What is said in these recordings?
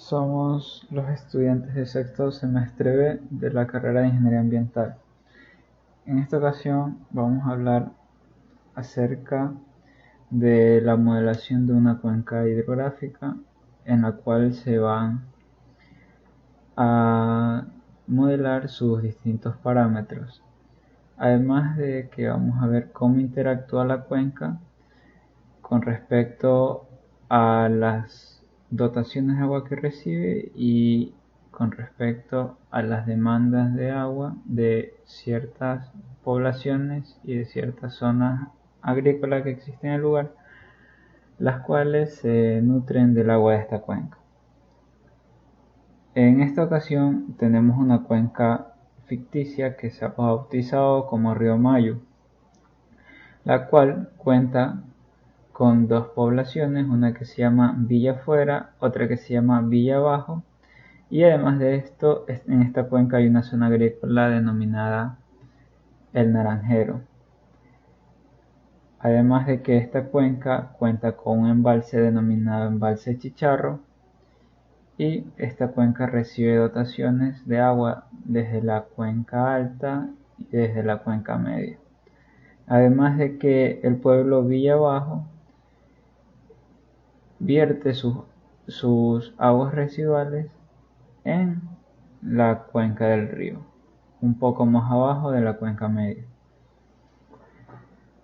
Somos los estudiantes de sexto semestre B de la carrera de Ingeniería Ambiental. En esta ocasión vamos a hablar acerca de la modelación de una cuenca hidrográfica en la cual se van a modelar sus distintos parámetros. Además de que vamos a ver cómo interactúa la cuenca con respecto a las dotaciones de agua que recibe y con respecto a las demandas de agua de ciertas poblaciones y de ciertas zonas agrícolas que existen en el lugar, las cuales se nutren del agua de esta cuenca. En esta ocasión tenemos una cuenca ficticia que se ha bautizado como Río Mayo, la cual cuenta con dos poblaciones, una que se llama Villa Afuera, otra que se llama Villa Abajo, y además de esto, en esta cuenca hay una zona agrícola denominada El Naranjero. Además de que esta cuenca cuenta con un embalse denominado Embalse Chicharro, y esta cuenca recibe dotaciones de agua desde la cuenca alta y desde la cuenca media. Además de que el pueblo Villa Abajo vierte sus aguas residuales en la cuenca del río, un poco más abajo de la cuenca media.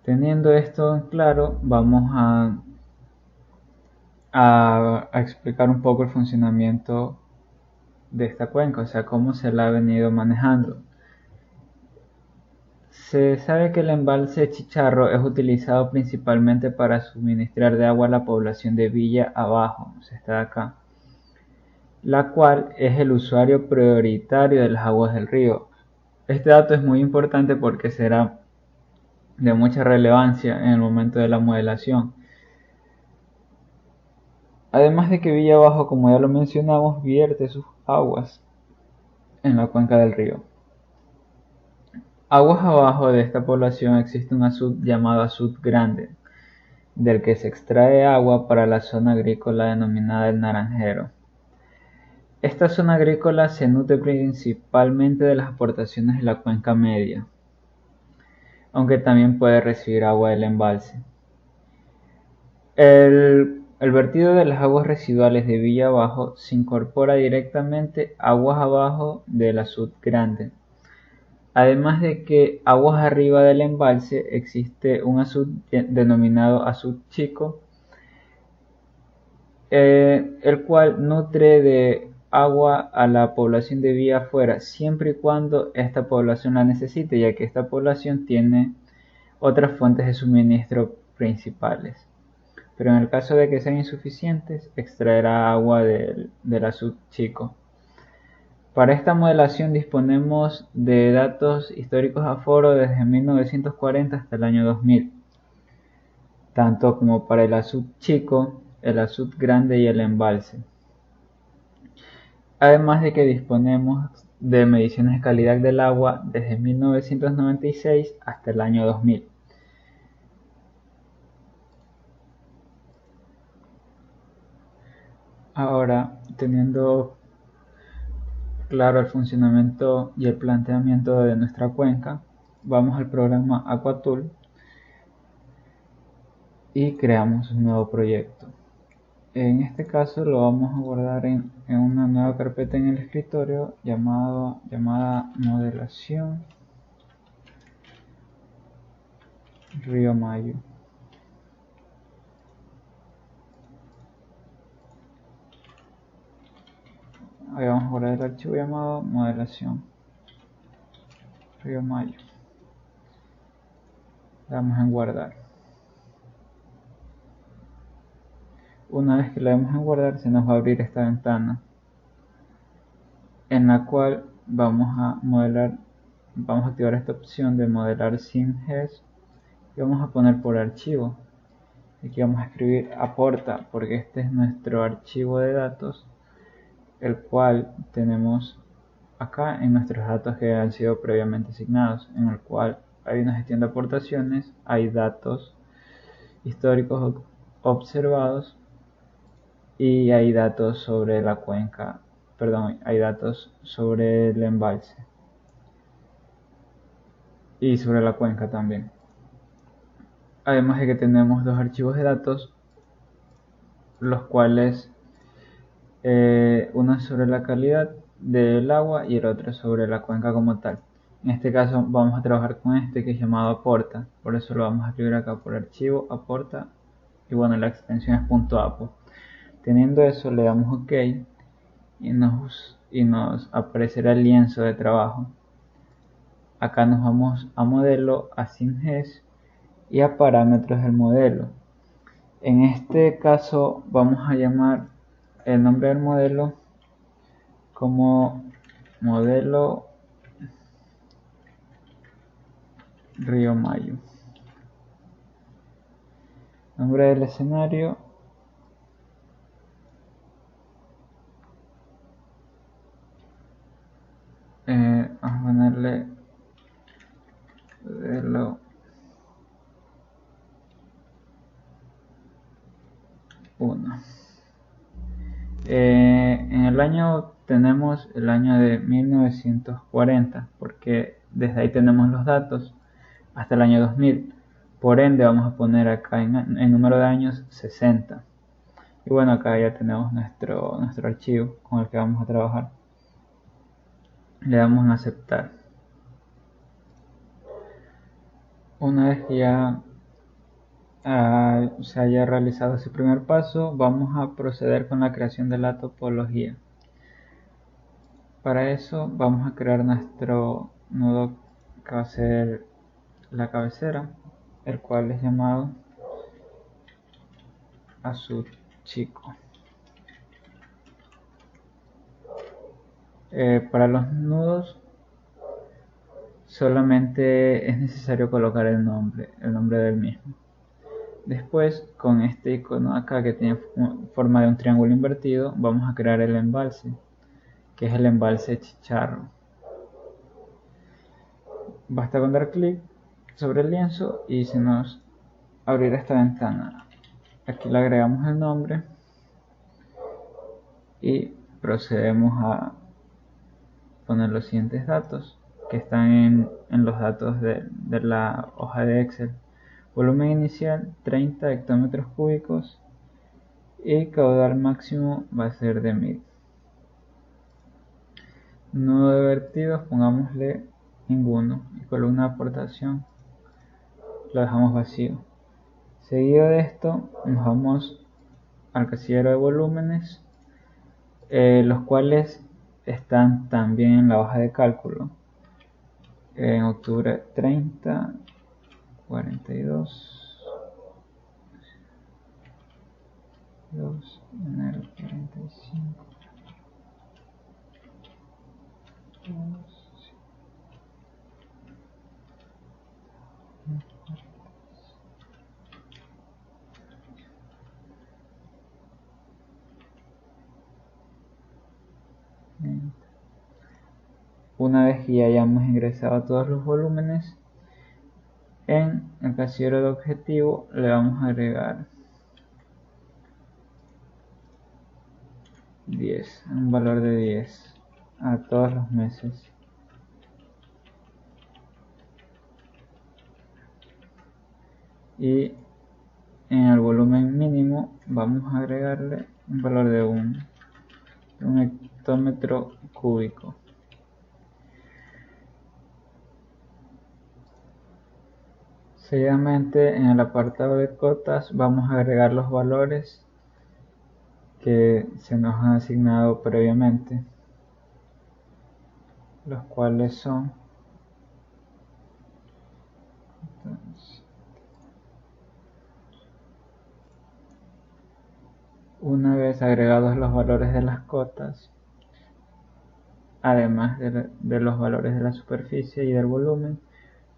Teniendo esto en claro, vamos a explicar un poco el funcionamiento de esta cuenca, o sea, cómo se la ha venido manejando. Se sabe que el embalse Chicharro es utilizado principalmente para suministrar de agua a la población de Villa Abajo, o sea, está de acá, la cual es el usuario prioritario de las aguas del río. Este dato es muy importante porque será de mucha relevancia en el momento de la modelación. Además de que Villa Abajo, como ya lo mencionamos, vierte sus aguas en la cuenca del río. Aguas abajo de esta población existe un azud llamado azud grande, del que se extrae agua para la zona agrícola denominada El Naranjero. Esta zona agrícola se nutre principalmente de las aportaciones de la cuenca media, aunque también puede recibir agua del embalse. El vertido de las aguas residuales de Villa Abajo se incorpora directamente aguas abajo del azud grande. Además de que aguas arriba del embalse existe un azud denominado azud chico, el cual nutre de agua a la población de Villa Afuera siempre y cuando esta población la necesite, ya que esta población tiene otras fuentes de suministro principales. Pero en el caso de que sean insuficientes, extraerá agua del azud chico. Para esta modelación disponemos de datos históricos aforo desde 1940 hasta el año 2000, tanto como para el azud chico, el azud grande y el embalse. Además de que disponemos de mediciones de calidad del agua desde 1996 hasta el año 2000. Ahora, teniendo claro el funcionamiento y el planteamiento de nuestra cuenca, vamos al programa Aquatool y creamos un nuevo proyecto. En este caso lo vamos a guardar en una nueva carpeta en el escritorio llamada modelación Río Mayo. Ahí vamos a guardar el archivo llamado modelación Río Mayo. Le damos en guardar. Una vez que le damos en guardar, se nos va a abrir esta ventana en la cual vamos a activar esta opción de modelar sin GES y vamos a poner por archivo. Aquí vamos a escribir aporta porque este es nuestro archivo de datos, el cual tenemos acá en nuestros datos que han sido previamente asignados, en el cual hay una gestión de aportaciones, hay datos históricos observados y hay datos sobre la cuenca, hay datos sobre el embalse y sobre la cuenca también. Además de que tenemos dos archivos de datos, los cuales uno es sobre la calidad del agua y el otro sobre la cuenca como tal. En este caso vamos a trabajar con este que es llamado aporta, por eso lo vamos a escribir acá por archivo, aporta, y bueno, la extensión es .apo. Teniendo eso le damos OK y nos aparecerá el lienzo de trabajo. Acá nos vamos a modelo, a SIMGES y a parámetros del modelo. En este caso vamos a llamar el nombre del modelo como modelo Río Mayo. Nombre del escenario, vamos a ponerle modelo 1. En el año tenemos el año de 1940, porque desde ahí tenemos los datos hasta el año 2000. Por ende vamos a poner acá en número de años 60. Y bueno, acá ya tenemos nuestro archivo con el que vamos a trabajar. Le damos en aceptar. Una vez que ya se haya realizado ese primer paso, vamos a proceder con la creación de la topología. Para eso vamos a crear nuestro nudo que va a ser la cabecera, el cual es llamado Azuchico. Para los nudos solamente es necesario colocar el nombre del mismo. Después, con este icono acá que tiene forma de un triángulo invertido, vamos a crear el embalse, que es el embalse chicharro. Basta con dar clic sobre el lienzo y se nos abrirá esta ventana. Aquí le agregamos el nombre y procedemos a poner los siguientes datos que están en los datos de la hoja de Excel. Volumen inicial 30 hectómetros cúbicos y caudal máximo va a ser de 1000. Nudo de vertidos, pongámosle ninguno, y columna de aportación lo dejamos vacío. Seguido de esto nos vamos al casillero de volúmenes, los cuales están también en la hoja de cálculo. En octubre 30, 42, 2, enero 45, 2, 20. Una vez que ya hayamos ingresado todos los volúmenes, en el casillero de objetivo le vamos a agregar 10, un valor de 10 a todos los meses. Y en el volumen mínimo vamos a agregarle un valor de un hectómetro cúbico. Seguidamente en el apartado de cotas vamos a agregar los valores que se nos han asignado previamente, los cuales son una vez agregados los valores de las cotas, además de los valores de la superficie y del volumen,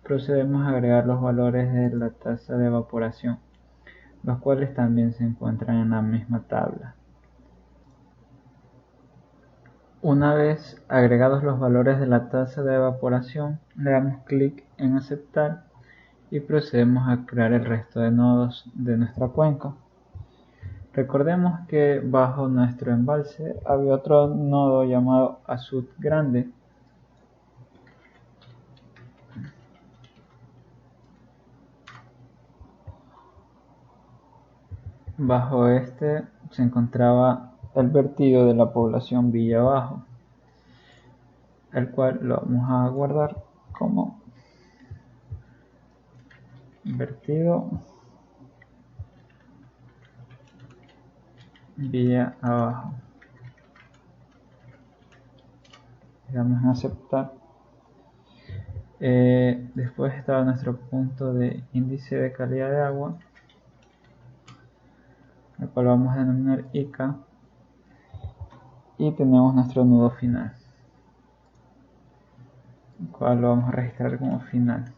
procedemos a agregar los valores de la tasa de evaporación, los cuales también se encuentran en la misma tabla. Una vez agregados los valores de la tasa de evaporación, le damos clic en aceptar y procedemos a crear el resto de nodos de nuestra cuenca. Recordemos que bajo nuestro embalse había otro nodo llamado Azud Grande. Bajo este se encontraba el vertido de la población Villa Abajo, el cual lo vamos a guardar como vertido Villa Abajo. Le damos a aceptar. Después estaba nuestro punto de índice de calidad de agua, el cual vamos a denominar ICA, y tenemos nuestro nudo final, el cual lo vamos a registrar como final.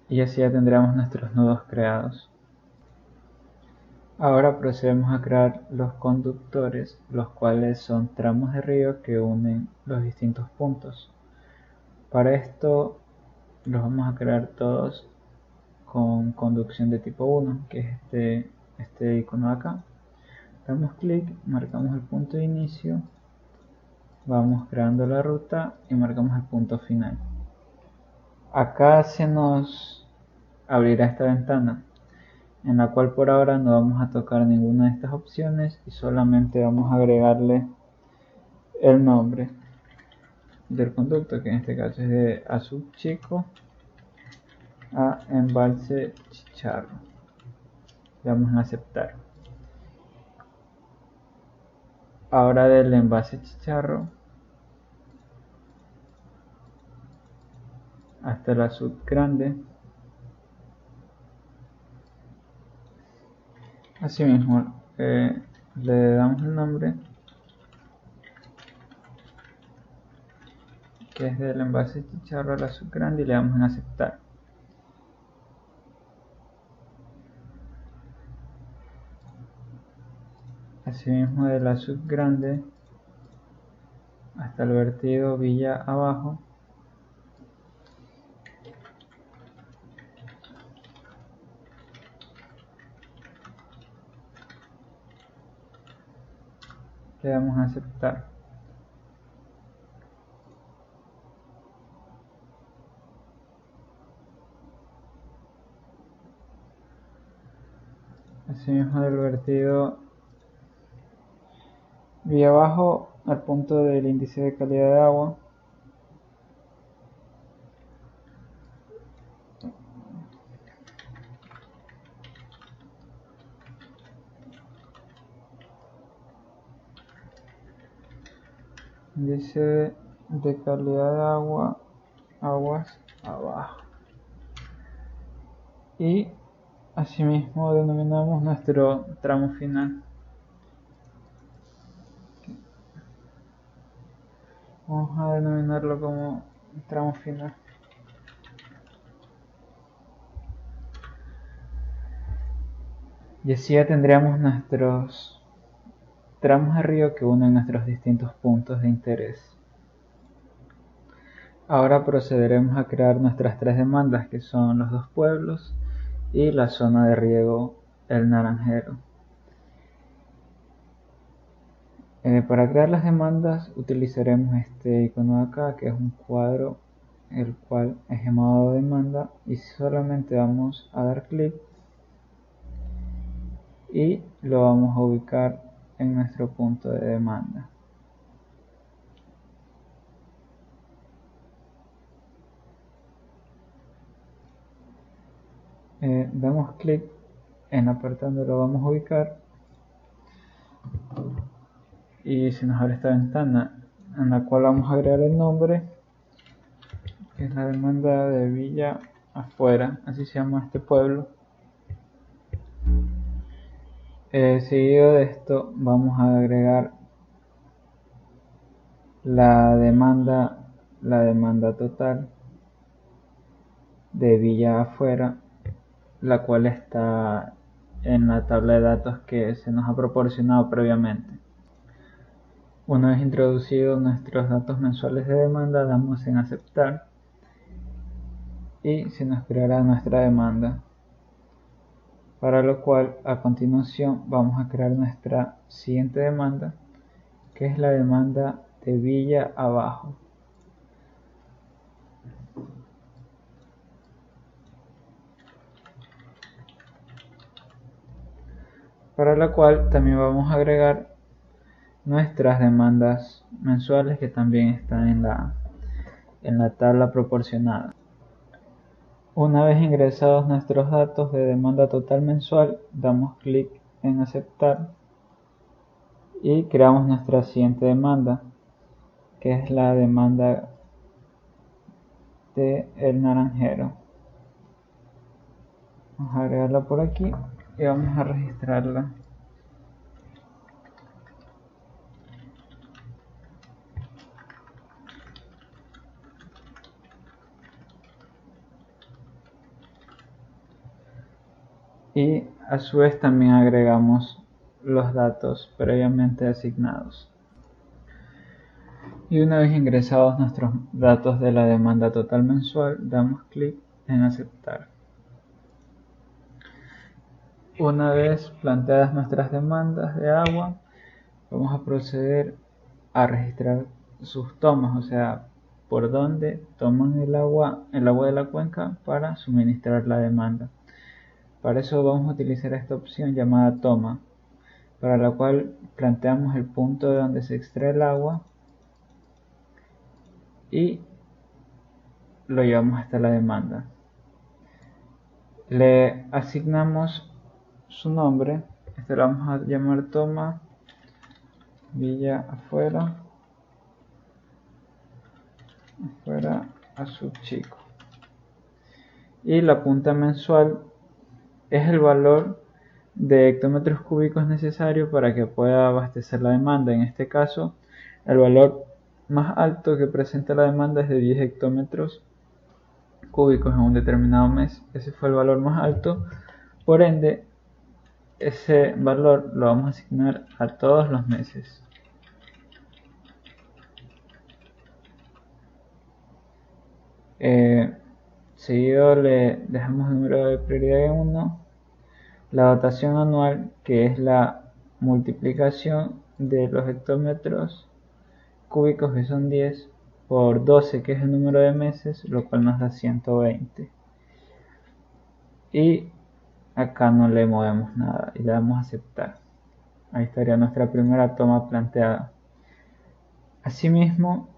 Y así ya tendremos nuestros nudos creados. Ahora procedemos a crear los conductores, los cuales son tramos de río que unen los distintos puntos. Para esto los vamos a crear todos con conducción de tipo 1, que es este icono de acá. Damos clic, marcamos el punto de inicio, vamos creando la ruta y marcamos el punto final. Acá se nos abrirá esta ventana, en la cual por ahora no vamos a tocar ninguna de estas opciones y solamente vamos a agregarle el nombre del conducto, que en este caso es de Azud Chico a Embalse Chicharro. Le damos a aceptar. Ahora del envase Chicharro hasta el Azud Grande. Asimismo, le damos el nombre, que es del envase Chicharro al Azud Grande, y le damos en aceptar. Asimismo, del Azud Grande hasta el vertido Villa Abajo. Le damos a aceptar. Asimismo, del vertido Villa Abajo al punto del índice de calidad de agua. Índice de calidad de agua, aguas abajo. Y asimismo denominamos nuestro tramo final. Vamos a denominarlo como tramo final. Y así ya tendríamos nuestros tramos de río que unen nuestros distintos puntos de interés. Ahora procederemos a crear nuestras tres demandas, que son los dos pueblos y la zona de riego El Naranjero. Para crear las demandas utilizaremos este icono de acá, que es un cuadro, el cual es llamado demanda, y solamente vamos a dar clic y lo vamos a ubicar en nuestro punto de demanda. Damos clic en la parte donde lo vamos a ubicar y se nos abre esta ventana en la cual vamos a agregar el nombre, que es la demanda de Villa Afuera, así se llama este pueblo. Seguido de esto vamos a agregar la demanda total de Villa Afuera, la cual está en la tabla de datos que se nos ha proporcionado previamente. Una vez introducidos nuestros datos mensuales de demanda, damos en aceptar y se nos creará nuestra demanda, para lo cual a continuación vamos a crear nuestra siguiente demanda, que es la demanda de Villa Abajo. Para la cual también vamos a agregar nuestras demandas mensuales que también están en la tabla proporcionada. Una vez ingresados nuestros datos de demanda total mensual, damos clic en aceptar y creamos nuestra siguiente demanda, que es la demanda de El Naranjero. Vamos a agregarla por aquí y vamos a registrarla. Y a su vez también agregamos los datos previamente asignados. Y una vez ingresados nuestros datos de la demanda total mensual, damos clic en aceptar. Una vez planteadas nuestras demandas de agua, vamos a proceder a registrar sus tomas, o sea, por dónde toman el agua de la cuenca para suministrar la demanda. Para eso vamos a utilizar esta opción llamada toma, para la cual planteamos el punto de donde se extrae el agua y lo llevamos hasta la demanda. Le asignamos su nombre, este lo vamos a llamar toma Villa Afuera a su chico. Y la punta mensual es el valor de hectómetros cúbicos necesario para que pueda abastecer la demanda. En este caso, el valor más alto que presenta la demanda es de 10 hectómetros cúbicos en un determinado mes. Ese fue el valor más alto, por ende ese valor lo vamos a asignar a todos los meses. Seguido le dejamos el número de prioridad en 1, la dotación anual, que es la multiplicación de los hectómetros cúbicos, que son 10, por 12, que es el número de meses, lo cual nos da 120. Y acá no le movemos nada y le damos a aceptar. Ahí estaría nuestra primera toma planteada. Asimismo,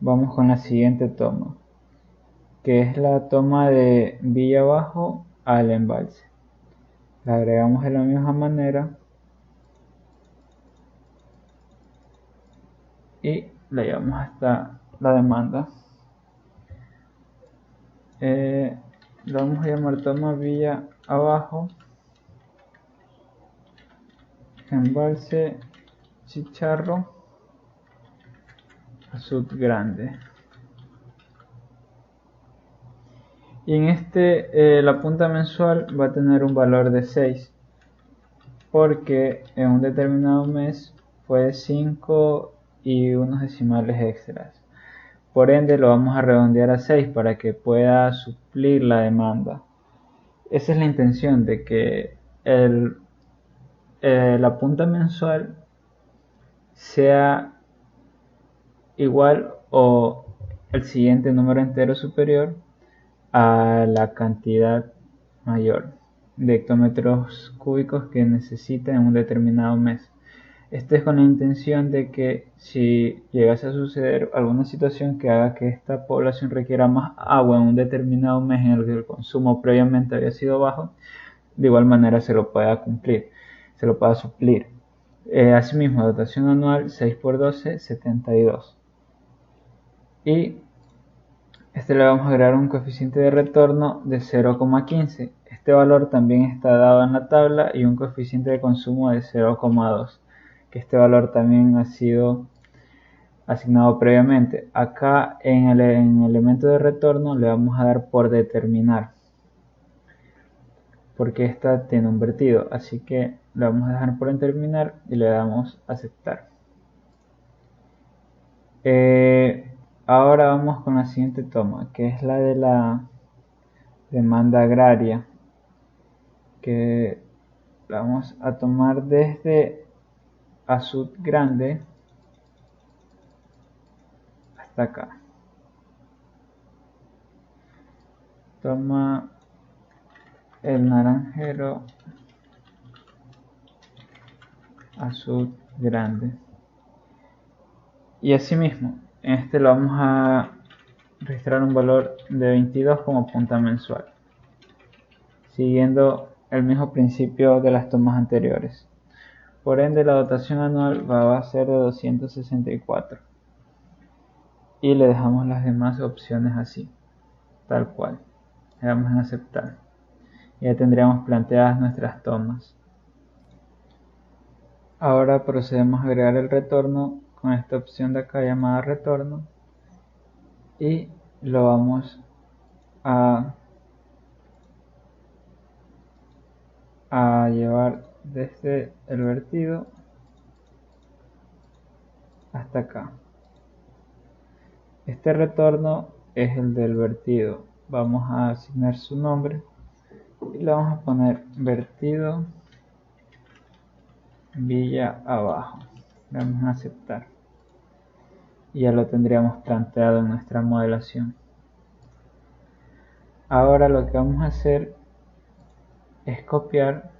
vamos con la siguiente toma, que es la toma de Villa Abajo al embalse. La agregamos de la misma manera y la llevamos hasta la demanda. Lo vamos a llamar toma Villa Abajo embalse Chicharro Azud Grande. Y en la punta mensual va a tener un valor de 6, porque en un determinado mes fue 5 y unos decimales extras. Por ende lo vamos a redondear a 6 para que pueda suplir la demanda. Esa es la intención, de que la punta mensual sea igual o el siguiente número entero superior a la cantidad mayor de hectómetros cúbicos que necesita en un determinado mes. Esto es con la intención de que si llegase a suceder alguna situación que haga que esta población requiera más agua en un determinado mes en el que el consumo previamente había sido bajo, de igual manera se lo pueda cumplir, se lo pueda suplir. Asimismo, dotación anual 6 por 12, 72. Y le vamos a agregar un coeficiente de retorno de 0,15. Este valor también está dado en la tabla, y un coeficiente de consumo de 0,2, que este valor también ha sido asignado previamente. Acá en el elemento de retorno le vamos a dar por determinar, porque esta tiene un vertido, así que le vamos a dejar por determinar y le damos a aceptar. Ahora vamos con la siguiente toma, que es la de la demanda agraria, que la vamos a tomar desde azul grande hasta acá. Toma el naranjero azul grande. Y asimismo, en este lo vamos a registrar un valor de 22 como punta mensual, siguiendo el mismo principio de las tomas anteriores. Por ende, la dotación anual va a ser de 264. Y le dejamos las demás opciones así, tal cual. Le damos en aceptar. Y ya tendríamos planteadas nuestras tomas. Ahora procedemos a agregar el retorno con esta opción de acá llamada retorno. Y lo vamos a llevar desde el vertido hasta acá. Este retorno es el del vertido. Vamos a asignar su nombre y le vamos a poner vertido Villa Abajo. Le damos a aceptar. Y ya lo tendríamos planteado en nuestra modelación. Ahora lo que vamos a hacer es copiar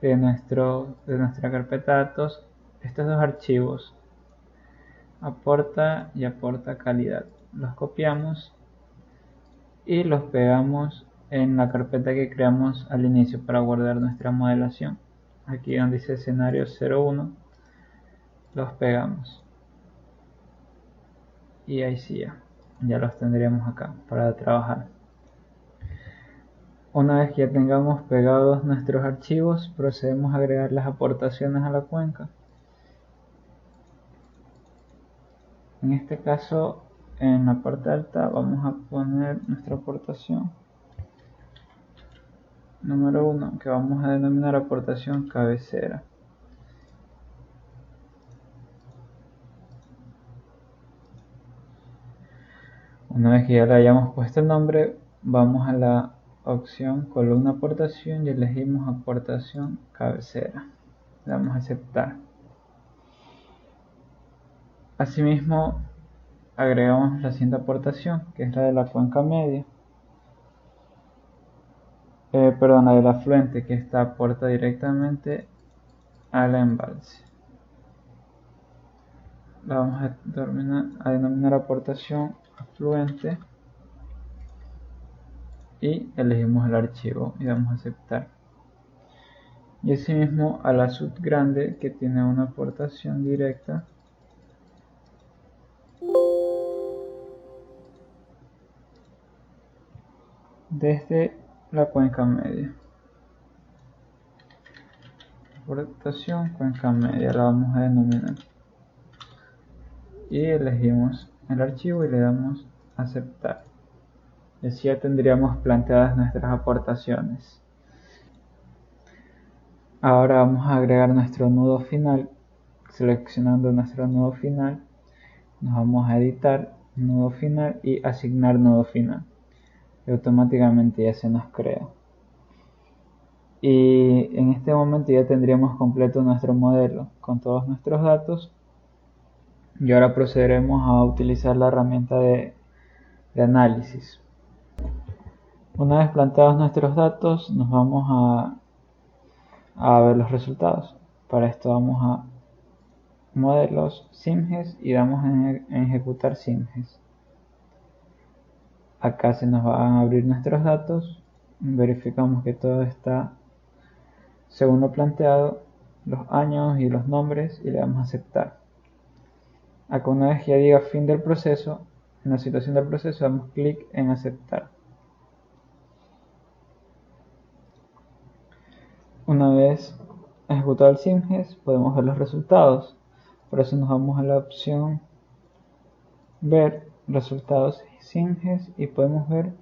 de nuestra carpeta de datos estos dos archivos, aporta y aporta calidad. Los copiamos y los pegamos en la carpeta que creamos al inicio para guardar nuestra modelación. Aquí donde dice escenario 01, los pegamos. Y ahí sí ya los tendríamos acá para trabajar. Una vez que ya tengamos pegados nuestros archivos, procedemos a agregar las aportaciones a la cuenca. En este caso, en la parte alta vamos a poner nuestra aportación número 1, que vamos a denominar aportación cabecera. Una vez que ya le hayamos puesto el nombre, vamos a la opción columna aportación y elegimos aportación cabecera. Le damos a aceptar. Asimismo, agregamos la siguiente aportación, que es la de la cuenca media. La del afluente, que esta aporta directamente al embalse. La vamos a denominar aportación afluente y elegimos el archivo y damos a aceptar. Y asimismo a la subgrande, que tiene una aportación directa desde la cuenca media. Aportación cuenca media la vamos a denominar. Y elegimos el archivo y le damos a aceptar. Y así ya tendríamos planteadas nuestras aportaciones. Ahora vamos a agregar nuestro nudo final. Seleccionando nuestro nudo final, nos vamos a editar nudo final y asignar nudo final. Y automáticamente ya se nos crea. Y en este momento ya tendríamos completo nuestro modelo con todos nuestros datos. Y ahora procederemos a utilizar la herramienta de análisis. Una vez planteados nuestros datos, nos vamos a ver los resultados. Para esto vamos a modelos, SIMGES y damos en ejecutar SIMGES. Acá se nos van a abrir nuestros datos, verificamos que todo está según lo planteado, los años y los nombres, y le damos a aceptar. Acá una vez que ya diga fin del proceso, en la situación del proceso damos clic en aceptar. Una vez ejecutado el SIMGES, podemos ver los resultados. Por eso nos vamos a la opción ver resultados SIMGES y podemos ver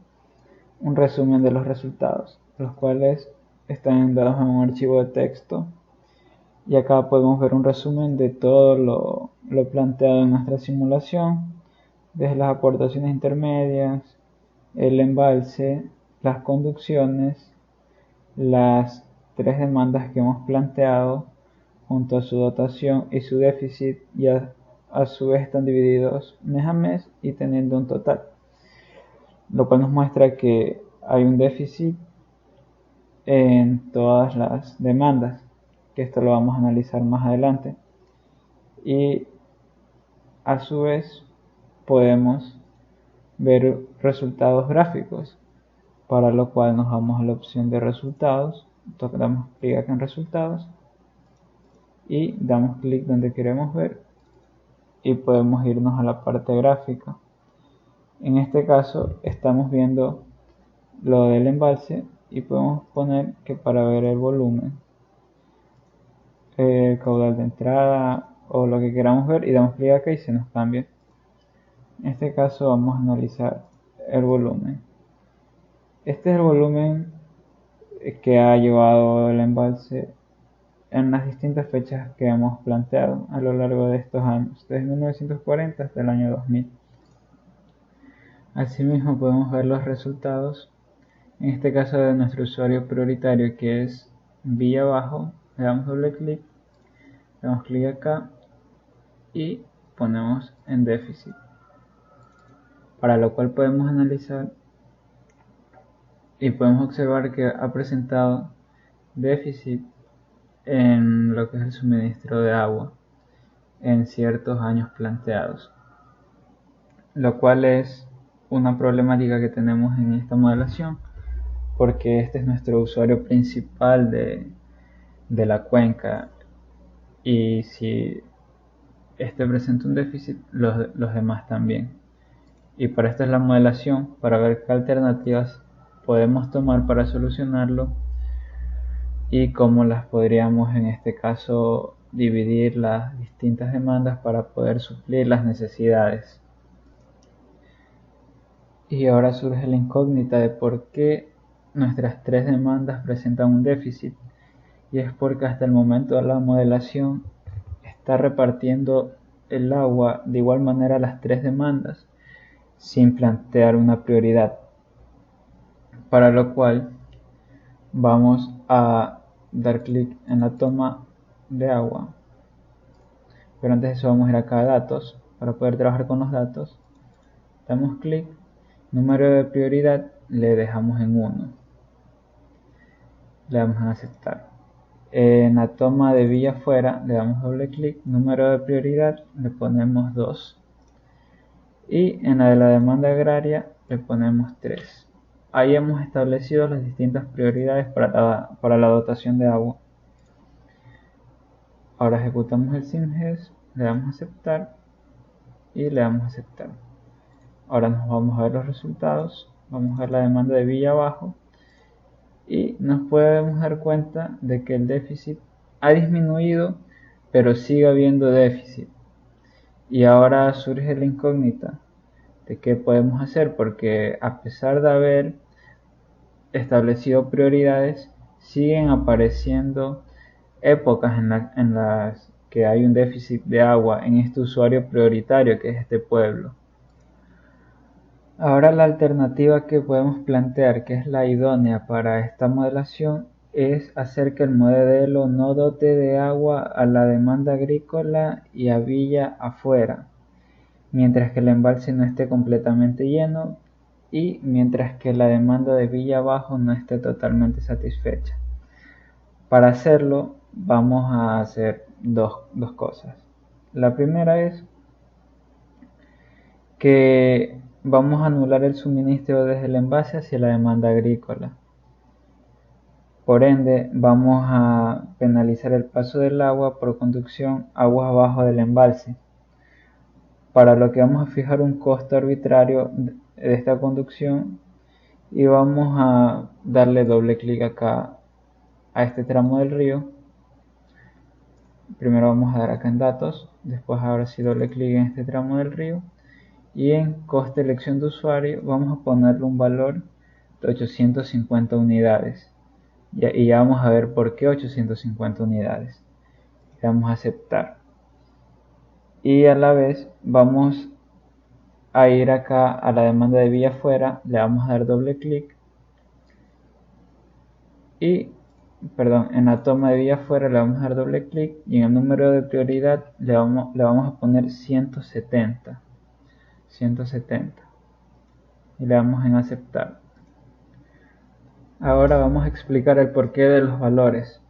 un resumen de los resultados, los cuales están dados en un archivo de texto. Y acá podemos ver un resumen de todo lo planteado en nuestra simulación, desde las aportaciones intermedias, el embalse las conducciones, las tres demandas que hemos planteado junto a su dotación y su déficit, y a su vez están divididos mes a mes y teniendo un total, lo cual nos muestra que hay un déficit en todas las demandas, que esto lo vamos a analizar más adelante, y a su vez podemos ver resultados gráficos, para lo cual nos vamos a la opción de resultados, damos clic acá en resultados y damos clic donde queremos ver y podemos irnos a la parte gráfica. En este caso estamos viendo lo del embalse y podemos poner que para ver el volumen, el caudal de entrada o lo que queramos ver, y damos clic acá y se nos cambia. En este caso vamos a analizar el volumen. Este es el volumen que ha llevado el embalse en las distintas fechas que hemos planteado a lo largo de estos años, desde 1940 hasta el año 2000. Asimismo podemos ver los resultados, en este caso de nuestro usuario prioritario, que es Villa Abajo. Le damos doble clic, damos clic acá y ponemos en déficit, para lo cual podemos analizar y podemos observar que ha presentado déficit en lo que es el suministro de agua en ciertos años planteados, lo cual es una problemática que tenemos en esta modelación, porque este es nuestro usuario principal de la cuenca, y si este presenta un déficit, los demás también. Y para esto es la modelación, para ver qué alternativas podemos tomar para solucionarlo y cómo las podríamos en este caso dividir las distintas demandas para poder suplir las necesidades. Y ahora surge la incógnita de por qué nuestras tres demandas presentan un déficit, y es porque hasta el momento de la modelación está repartiendo el agua de igual manera a las tres demandas sin plantear una prioridad, para lo cual vamos a dar clic en la toma de agua, pero antes de eso vamos a ir acá a datos para poder trabajar con los datos. Damos clic, número de prioridad le dejamos en 1, le damos a aceptar. En la toma de vía afuera le damos doble clic, número de prioridad le ponemos 2, y en la de la demanda agraria le ponemos 3. Ahí hemos establecido las distintas prioridades para la dotación de agua. Ahora ejecutamos el SimGES, le damos a aceptar y le damos a aceptar. Ahora nos vamos a ver los resultados, vamos a ver la demanda de Villa Abajo y nos podemos dar cuenta de que el déficit ha disminuido, pero sigue habiendo déficit. Y ahora surge la incógnita de qué podemos hacer, porque a pesar de haber establecido prioridades, siguen apareciendo épocas en las que hay un déficit de agua en este usuario prioritario que es este pueblo. Ahora la alternativa que podemos plantear, que es la idónea para esta modelación, es hacer que el modelo no dote de agua a la demanda agrícola y a Villa afuera, mientras que el embalse no esté completamente lleno y mientras que la demanda de Villa Abajo no esté totalmente satisfecha. Para hacerlo vamos a hacer dos cosas. La primera es que vamos a anular el suministro desde el envase hacia la demanda agrícola. Por ende, vamos a penalizar el paso del agua por conducción aguas abajo del embalse, para lo que vamos a fijar un costo arbitrario de esta conducción y vamos a darle doble clic acá a este tramo del río. Primero vamos a dar acá en datos, después ahora sí doble clic en este tramo del río, y en coste elección de usuario vamos a ponerle un valor de 850 unidades, y ya vamos a ver por qué 850 unidades. Le damos a aceptar y a la vez vamos a ir acá a la demanda de vía afuera, le vamos a dar doble clic y en la toma de vía afuera le vamos a dar doble clic y en el número de prioridad le vamos a poner 170 y le damos en aceptar. Ahora vamos a explicar el porqué de los valores.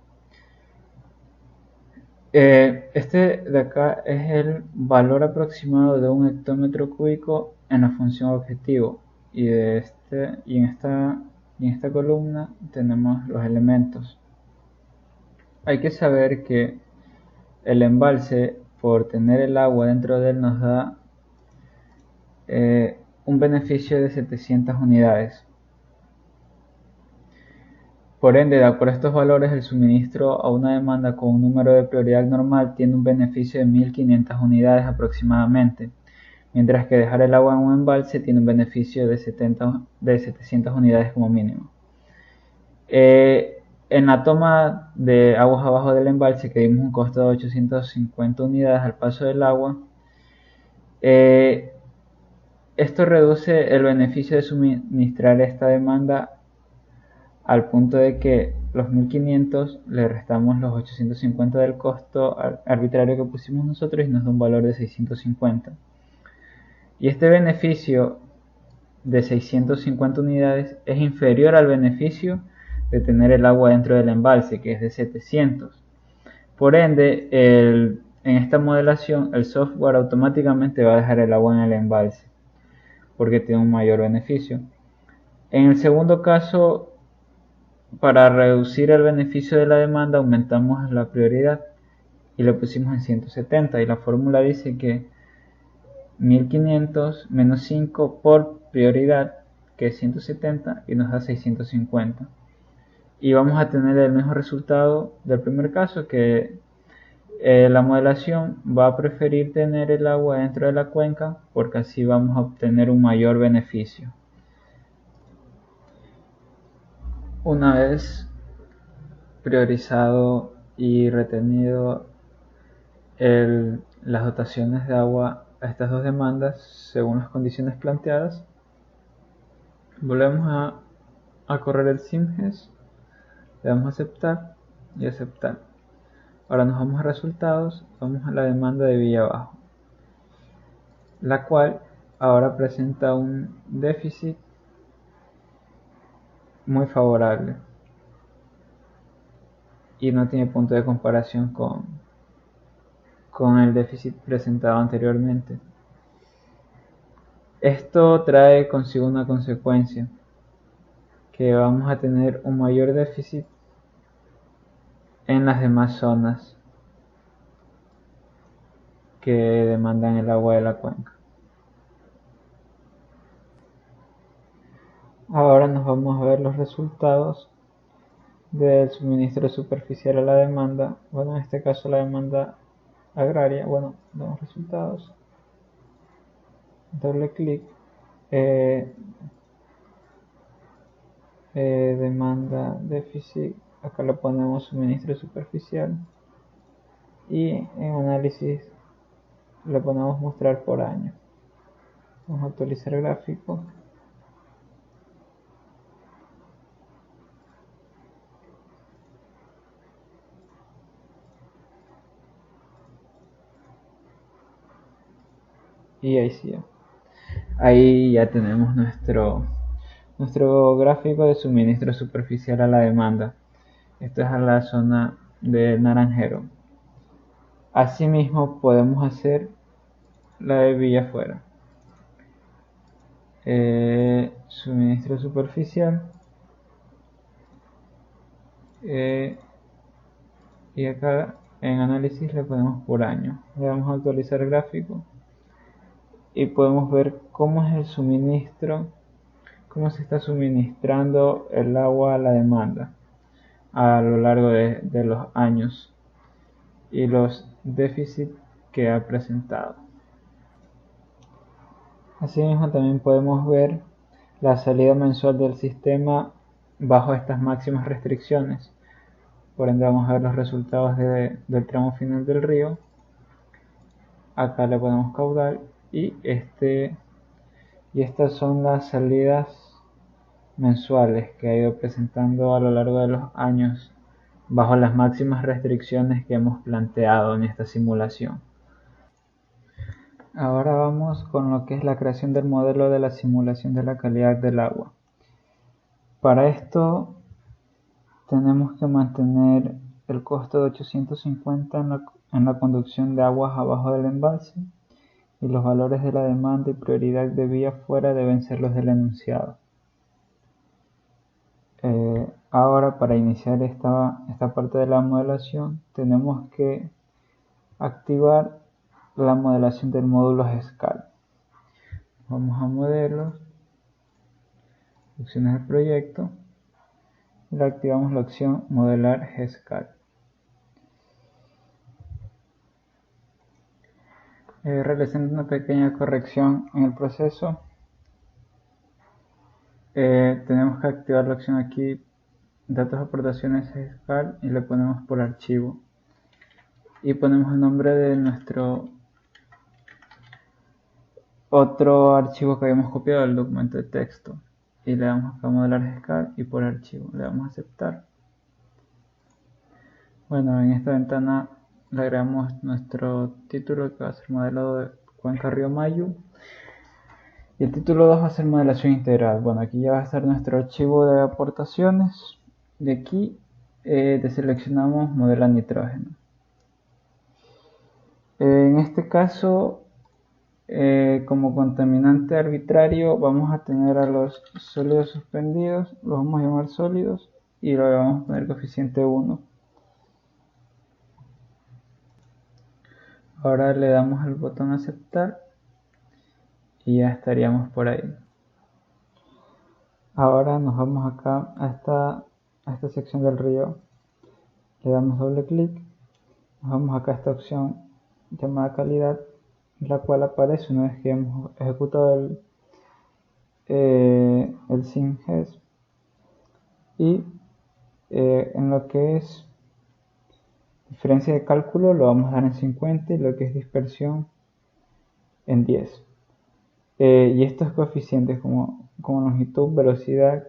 Este de acá es el valor aproximado de un hectómetro cúbico en la función objetivo, y en esta columna tenemos los elementos. Hay que saber que el embalse, por tener el agua dentro de él, nos da un beneficio de 700 unidades. Por ende, de acuerdo a estos valores, el suministro a una demanda con un número de prioridad normal tiene un beneficio de 1500 unidades aproximadamente, mientras que dejar el agua en un embalse tiene un beneficio de 700 unidades como mínimo. En la toma de aguas abajo del embalse, que dimos un costo de 850 unidades al paso del agua, esto reduce el beneficio de suministrar esta demanda al punto de que los 1500 le restamos los 850 del costo arbitrario que pusimos nosotros y nos da un valor de 650. Y este beneficio de 650 unidades es inferior al beneficio de tener el agua dentro del embalse, que es de 700. Por ende, en esta modelación el software automáticamente va a dejar el agua en el embalse porque tiene un mayor beneficio. En el segundo caso, para reducir el beneficio de la demanda, aumentamos la prioridad y le pusimos en 170, y la fórmula dice que 1500 menos 5 por prioridad, que es 170, y nos da 650. Y vamos a tener el mismo resultado del primer caso, que la modelación va a preferir tener el agua dentro de la cuenca porque así vamos a obtener un mayor beneficio. Una vez priorizado y retenido las dotaciones de agua a estas dos demandas según las condiciones planteadas, volvemos a correr el SIMGES, le damos a aceptar y aceptar. Ahora nos vamos a resultados, vamos a la demanda de vía abajo, la cual ahora presenta un déficit muy favorable y no tiene punto de comparación con el déficit presentado anteriormente. Esto trae consigo una consecuencia, que vamos a tener un mayor déficit en las demás zonas que demandan el agua de la cuenca. Ahora nos vamos a ver los resultados del suministro superficial a la demanda, en este caso la demanda agraria. Damos resultados, doble clic, demanda déficit, acá le ponemos suministro superficial y en análisis le ponemos mostrar por año. Vamos a actualizar el gráfico. Y ahí sí, ahí ya tenemos nuestro gráfico de suministro superficial a la demanda. Esto es a la zona de naranjero. Asimismo podemos hacer la de vía afuera. Suministro superficial, y acá en análisis le ponemos por año. Le vamos a actualizar el gráfico y podemos ver cómo es el suministro, cómo se está suministrando el agua a la demanda a lo largo de los años y los déficits que ha presentado. Asimismo también podemos ver la salida mensual del sistema bajo estas máximas restricciones. Por ende vamos a ver los resultados del tramo final del río. Acá le ponemos caudal y estas son las salidas mensuales que ha ido presentando a lo largo de los años bajo las máximas restricciones que hemos planteado en esta simulación. Ahora vamos con lo que es la creación del modelo de la simulación de la calidad del agua. Para esto tenemos que mantener el costo de 850 en la conducción de aguas abajo del embalse, y los valores de la demanda y prioridad de vía fuera deben ser los del enunciado. Ahora, para iniciar esta parte de la modelación, tenemos que activar la modelación del módulo GESCAL. Vamos a modelos, opciones del proyecto, y le activamos la opción modelar GESCAL. Realizando una pequeña corrección en el proceso, tenemos que activar la opción aquí, datos de aportaciones GESCAL, y le ponemos por archivo. Y ponemos el nombre de nuestro otro archivo que habíamos copiado del documento de texto. Y le damos acá a modelar GESCAL y por archivo. Le damos a aceptar. Bueno, en esta ventana le agregamos nuestro título, que va a ser modelado de Cuenca Río Mayo. Y el título 2 va a ser modelación integral. Bueno, aquí ya va a estar nuestro archivo de aportaciones. De aquí deseleccionamos modela nitrógeno. En este caso, como contaminante arbitrario, vamos a tener a los sólidos suspendidos, los vamos a llamar sólidos, y lo vamos a poner coeficiente 1. Ahora le damos el botón aceptar y ya estaríamos por ahí. Ahora nos vamos acá a esta sección del río, le damos doble clic, nos vamos acá a esta opción llamada calidad, la cual aparece una vez que hemos ejecutado el SimGES, y en lo que es diferencia de cálculo lo vamos a dar en 50 y lo que es dispersión en 10. Y estos coeficientes como longitud, velocidad,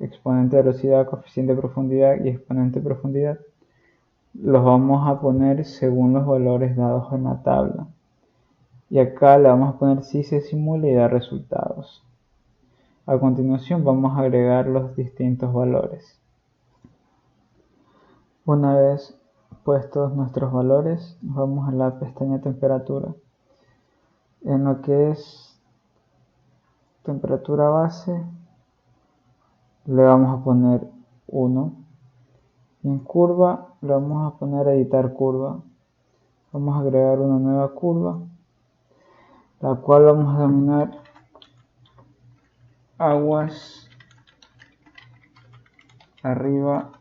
exponente de velocidad, coeficiente de profundidad y exponente de profundidad, los vamos a poner según los valores dados en la tabla. Y acá le vamos a poner si se simula y da resultados. A continuación vamos a agregar los distintos valores. Una vez puestos nuestros valores, vamos a la pestaña temperatura. En lo que es temperatura base, le vamos a poner 1. Y en curva, le vamos a poner editar curva. Vamos a agregar una nueva curva, la cual vamos a denominar aguas arriba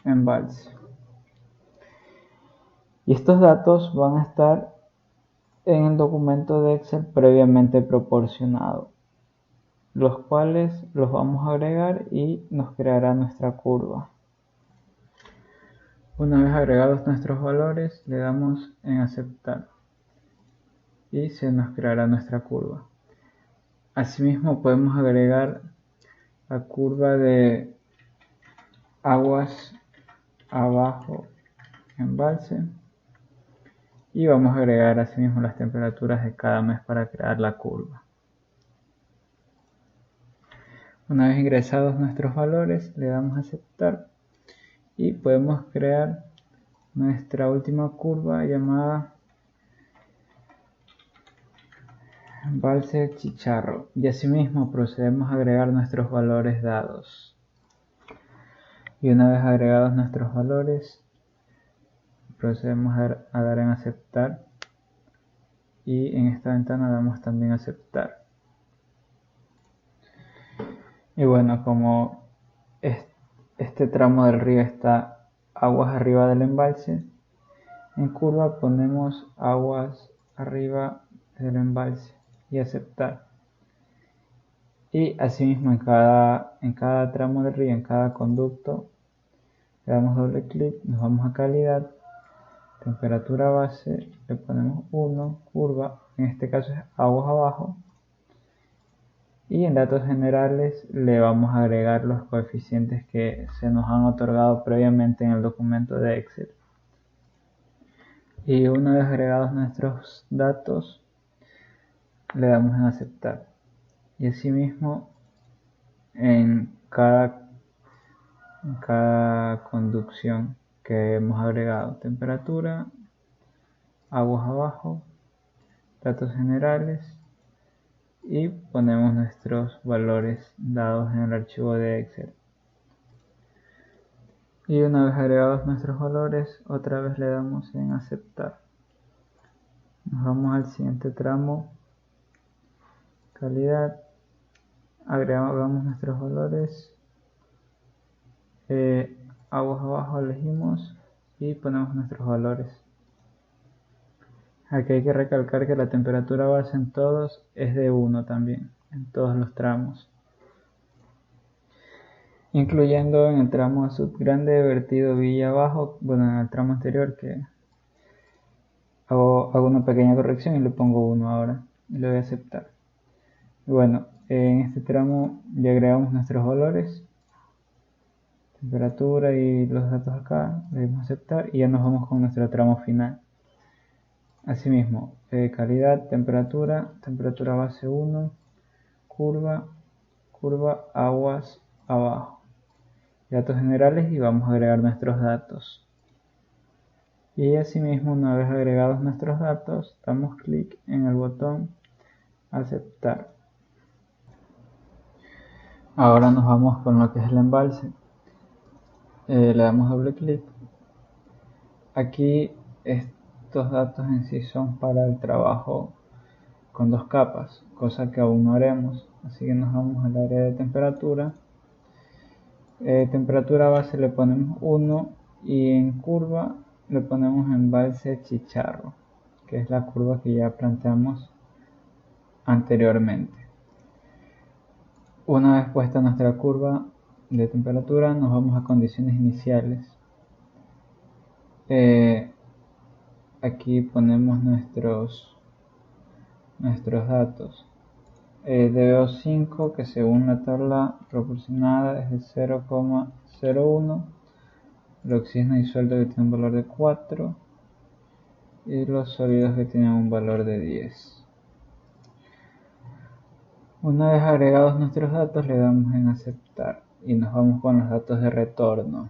embalse. Y estos datos van a estar en el documento de Excel previamente proporcionado, los cuales los vamos a agregar y nos creará nuestra curva. Una vez agregados nuestros valores, le damos en aceptar y se nos creará nuestra curva. Asimismo, podemos agregar la curva de aguas abajo embalse, y vamos a agregar asimismo las temperaturas de cada mes para crear la curva. Una vez ingresados nuestros valores, le damos a aceptar y podemos crear nuestra última curva llamada embalse Chicharro, y asimismo procedemos a agregar nuestros valores dados. Y una vez agregados nuestros valores, procedemos a dar en aceptar, y en esta ventana damos también aceptar. Y bueno, como este tramo del río está aguas arriba del embalse, en curva ponemos aguas arriba del embalse y aceptar. Y asimismo en cada tramo del río, en cada conducto, le damos doble clic, nos vamos a calidad, temperatura base, le ponemos 1, curva, en este caso es aguas abajo, Y en datos generales le vamos a agregar los coeficientes que se nos han otorgado previamente en el documento de Excel. Y una vez agregados nuestros datos, le damos en aceptar. Y asimismo, en cada conducción que hemos agregado: temperatura, aguas abajo, datos generales, y ponemos nuestros valores dados en el archivo de Excel. Y una vez agregados nuestros valores, otra vez le damos en aceptar. Nos vamos al siguiente tramo, calidad, agregamos nuestros valores, aguas abajo elegimos y ponemos nuestros valores. Aquí hay que recalcar que la temperatura base en todos es de 1 también, en todos los tramos, incluyendo en el tramo subgrande vertido Villa abajo. Bueno, en el tramo anterior que hago una pequeña corrección y le pongo 1 ahora y le doy a aceptar. Y bueno, en este tramo ya agregamos nuestros valores, temperatura y los datos acá, le damos a aceptar y ya nos vamos con nuestro tramo final. Asimismo, calidad, temperatura base 1, curva, aguas abajo, datos generales, y vamos a agregar nuestros datos. Y asimismo, una vez agregados nuestros datos, damos clic en el botón aceptar. Ahora nos vamos con lo que es el embalse. Le damos doble clic. Aquí estos datos en sí son para el trabajo con 2 capas, cosa que aún no haremos. Así que nos vamos al área de temperatura. Temperatura base le ponemos 1 y en curva le ponemos embalse chicharro, que es la curva que ya planteamos anteriormente. Una vez puesta nuestra curva de temperatura, nos vamos a condiciones iniciales. Aquí ponemos nuestros datos. DBO5, que según la tabla proporcionada es de 0,01, el oxígeno disuelto que tiene un valor de 4 y los sólidos que tienen un valor de 10. Una vez agregados nuestros datos, le damos en aceptar y nos vamos con los datos de retorno.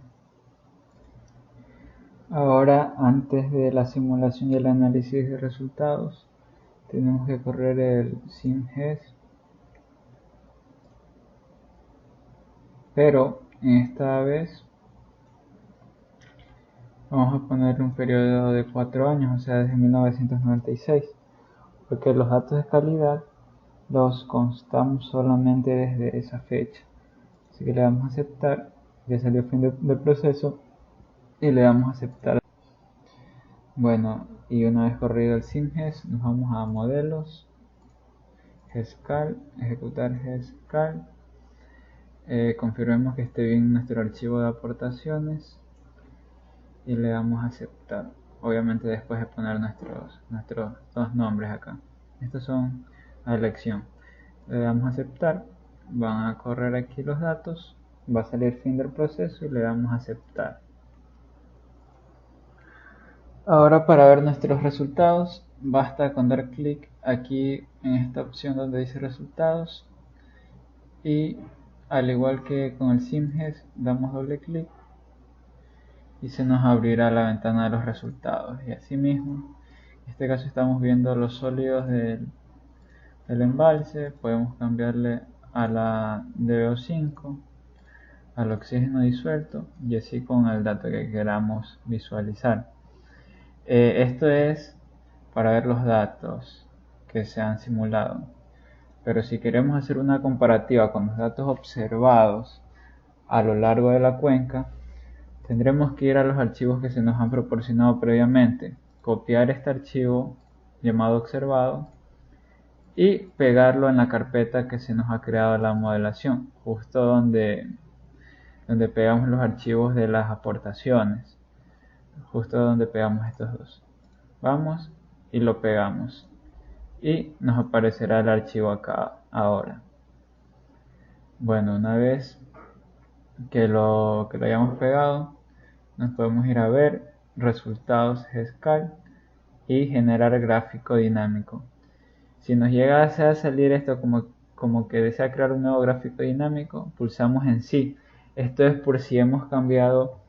Ahora, antes de la simulación y el análisis de resultados, tenemos que correr el SimGES, pero esta vez vamos a ponerle un periodo de 4 años, o sea, desde 1996, porque los datos de calidad los constamos solamente desde esa fecha. Así que le damos a aceptar, ya salió fin del proceso y le damos a aceptar. Bueno, y una vez corrido el SimGES, nos vamos a modelos, GESCAL, ejecutar GESCAL, confirmemos que esté bien nuestro archivo de aportaciones y le damos a aceptar. Obviamente después de poner nuestros 2 nombres acá. Estos son a elección. Le damos a aceptar, van a correr aquí los datos, va a salir fin del proceso y le damos a aceptar. Ahora, para ver nuestros resultados, basta con dar clic aquí en esta opción donde dice resultados y al igual que con el SimGES damos doble clic y se nos abrirá la ventana de los resultados. Y asimismo, en este caso estamos viendo los sólidos del embalse. Podemos cambiarle a la DBO5, al oxígeno disuelto y así con el dato que queramos visualizar. Esto es para ver los datos que se han simulado, pero si queremos hacer una comparativa con los datos observados a lo largo de la cuenca, tendremos que ir a los archivos que se nos han proporcionado previamente, copiar este archivo llamado observado y pegarlo en la carpeta que se nos ha creado la modelación, justo donde pegamos los archivos de las aportaciones, justo donde pegamos estos dos. Vamos y lo pegamos y nos aparecerá el archivo acá ahora. Bueno, una vez que lo hayamos pegado, nos podemos ir a ver resultados GSCAL y generar gráfico dinámico. Si nos llega a salir esto como que desea crear un nuevo gráfico dinámico, pulsamos en sí. Esto es por si hemos cambiado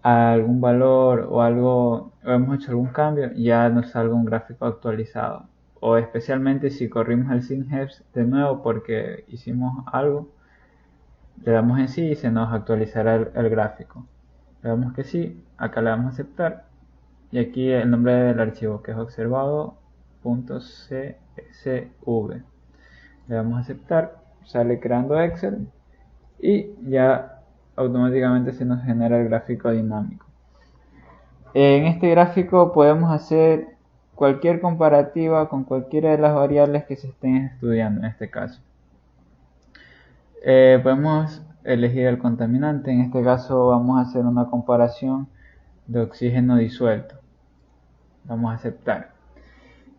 algún valor o algo, o hemos hecho algún cambio, ya nos salga un gráfico actualizado. O especialmente si corrimos el SINGEPS de nuevo porque hicimos algo, le damos en sí y se nos actualizará el gráfico. Le damos que sí, acá le damos a aceptar y aquí el nombre del archivo que es observado.csv. Le damos a aceptar, sale creando Excel y ya automáticamente se nos genera el gráfico dinámico. En este gráfico podemos hacer cualquier comparativa con cualquiera de las variables que se estén estudiando en este caso. Podemos elegir el contaminante, en este caso vamos a hacer una comparación de oxígeno disuelto. Vamos a aceptar.